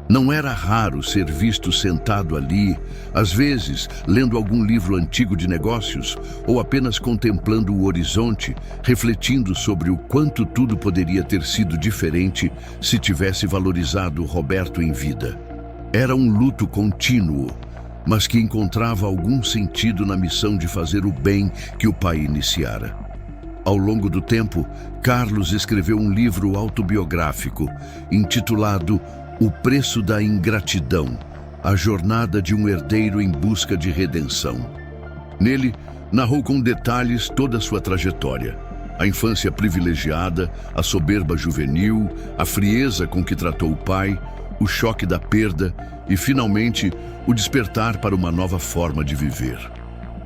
Speaker 1: Não era raro ser visto sentado ali, às vezes lendo algum livro antigo de negócios ou apenas contemplando o horizonte, refletindo sobre o quanto tudo poderia ter sido diferente se tivesse valorizado Roberto em vida. Era um luto contínuo, mas que encontrava algum sentido na missão de fazer o bem que o pai iniciara. Ao longo do tempo, Carlos escreveu um livro autobiográfico intitulado O Preço da Ingratidão, a jornada de um herdeiro em busca de redenção. Nele, narrou com detalhes toda a sua trajetória, a infância privilegiada, a soberba juvenil, a frieza com que tratou o pai, o choque da perda e, finalmente, o despertar para uma nova forma de viver.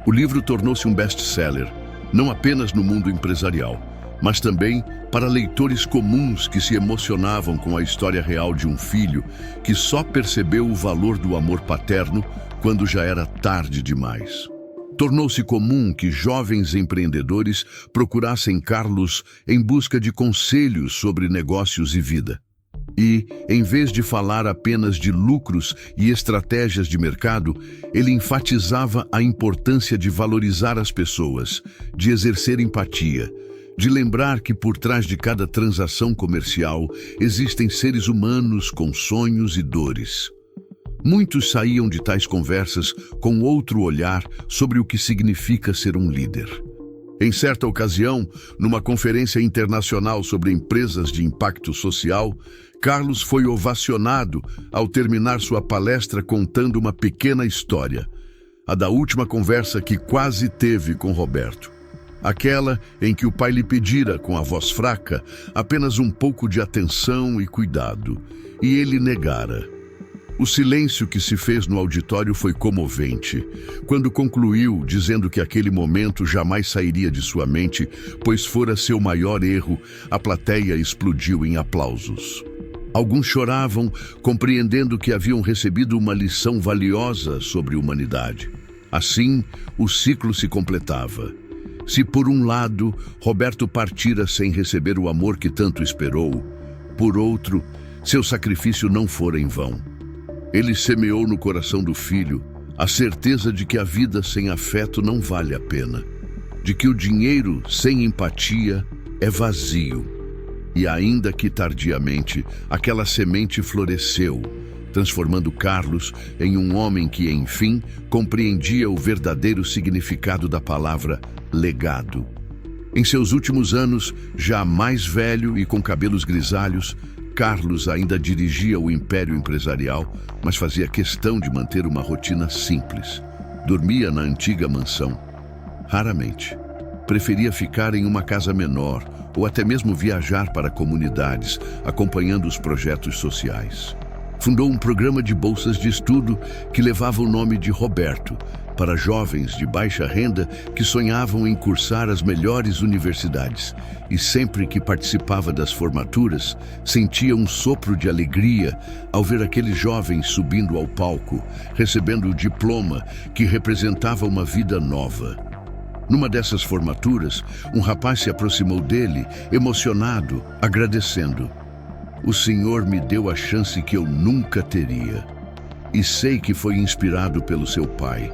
Speaker 1: O livro tornou-se um best-seller, não apenas no mundo empresarial, mas também para leitores comuns que se emocionavam com a história real de um filho que só percebeu o valor do amor paterno quando já era tarde demais. Tornou-se comum que jovens empreendedores procurassem Carlos em busca de conselhos sobre negócios e vida. E, em vez de falar apenas de lucros e estratégias de mercado, ele enfatizava a importância de valorizar as pessoas, de exercer empatia, de lembrar que por trás de cada transação comercial existem seres humanos com sonhos e dores. Muitos saíam de tais conversas com outro olhar sobre o que significa ser um líder. Em certa ocasião, numa conferência internacional sobre empresas de impacto social, Carlos foi ovacionado ao terminar sua palestra contando uma pequena história, a da última conversa que quase teve com Roberto. Aquela em que o pai lhe pedira, com a voz fraca, apenas um pouco de atenção e cuidado, e ele negara. O silêncio que se fez no auditório foi comovente, quando concluiu dizendo que aquele momento jamais sairia de sua mente, pois fora seu maior erro. A plateia explodiu em aplausos. Alguns choravam, compreendendo que haviam recebido uma lição valiosa sobre humanidade. Assim, o ciclo se completava. Se por um lado, Roberto partira sem receber o amor que tanto esperou, por outro, seu sacrifício não fora em vão. Ele semeou no coração do filho a certeza de que a vida sem afeto não vale a pena, de que o dinheiro sem empatia é vazio. E ainda que tardiamente, aquela semente floresceu, transformando Carlos em um homem que, enfim, compreendia o verdadeiro significado da palavra legado. Em seus últimos anos, já mais velho e com cabelos grisalhos, Carlos ainda dirigia o império empresarial, mas fazia questão de manter uma rotina simples. Dormia na antiga mansão. Raramente. Preferia ficar em uma casa menor ou até mesmo viajar para comunidades, acompanhando os projetos sociais. Fundou um programa de bolsas de estudo que levava o nome de Roberto, para jovens de baixa renda que sonhavam em cursar as melhores universidades. E sempre que participava das formaturas, sentia um sopro de alegria ao ver aqueles jovens subindo ao palco, recebendo o diploma que representava uma vida nova. Numa dessas formaturas, um rapaz se aproximou dele, emocionado, agradecendo. "O Senhor me deu a chance que eu nunca teria. E sei que foi inspirado pelo seu pai.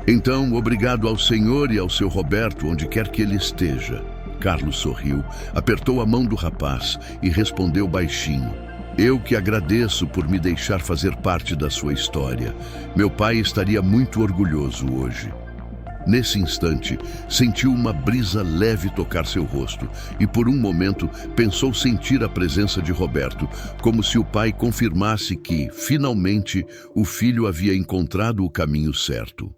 Speaker 1: Então, obrigado ao Senhor e ao seu Roberto, onde quer que ele esteja." Carlos sorriu, apertou a mão do rapaz e respondeu baixinho. "Eu que agradeço por me deixar fazer parte da sua história. Meu pai estaria muito orgulhoso hoje." Nesse instante, sentiu uma brisa leve tocar seu rosto e, por um momento, pensou sentir a presença de Roberto, como se o pai confirmasse que, finalmente, o filho havia encontrado o caminho certo.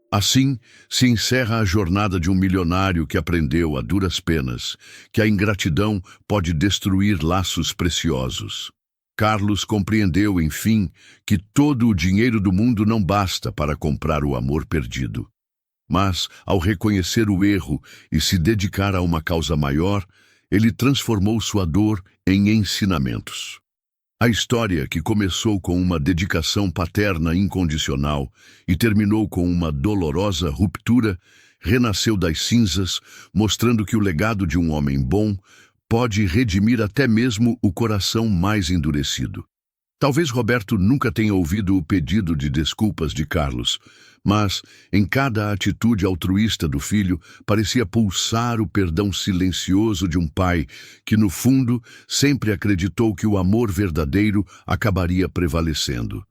Speaker 1: Assim, se encerra a jornada de um milionário que aprendeu a duras penas que a ingratidão pode destruir laços preciosos. Carlos compreendeu, enfim, que todo o dinheiro do mundo não basta para comprar o amor perdido. Mas, ao reconhecer o erro e se dedicar a uma causa maior, ele transformou sua dor em ensinamentos. A história, que começou com uma dedicação paterna incondicional e terminou com uma dolorosa ruptura, renasceu das cinzas, mostrando que o legado de um homem bom pode redimir até mesmo o coração mais endurecido. Talvez Roberto nunca tenha ouvido o pedido de desculpas de Carlos, mas, em cada atitude altruísta do filho, parecia pulsar o perdão silencioso de um pai que, no fundo, sempre acreditou que o amor verdadeiro acabaria prevalecendo.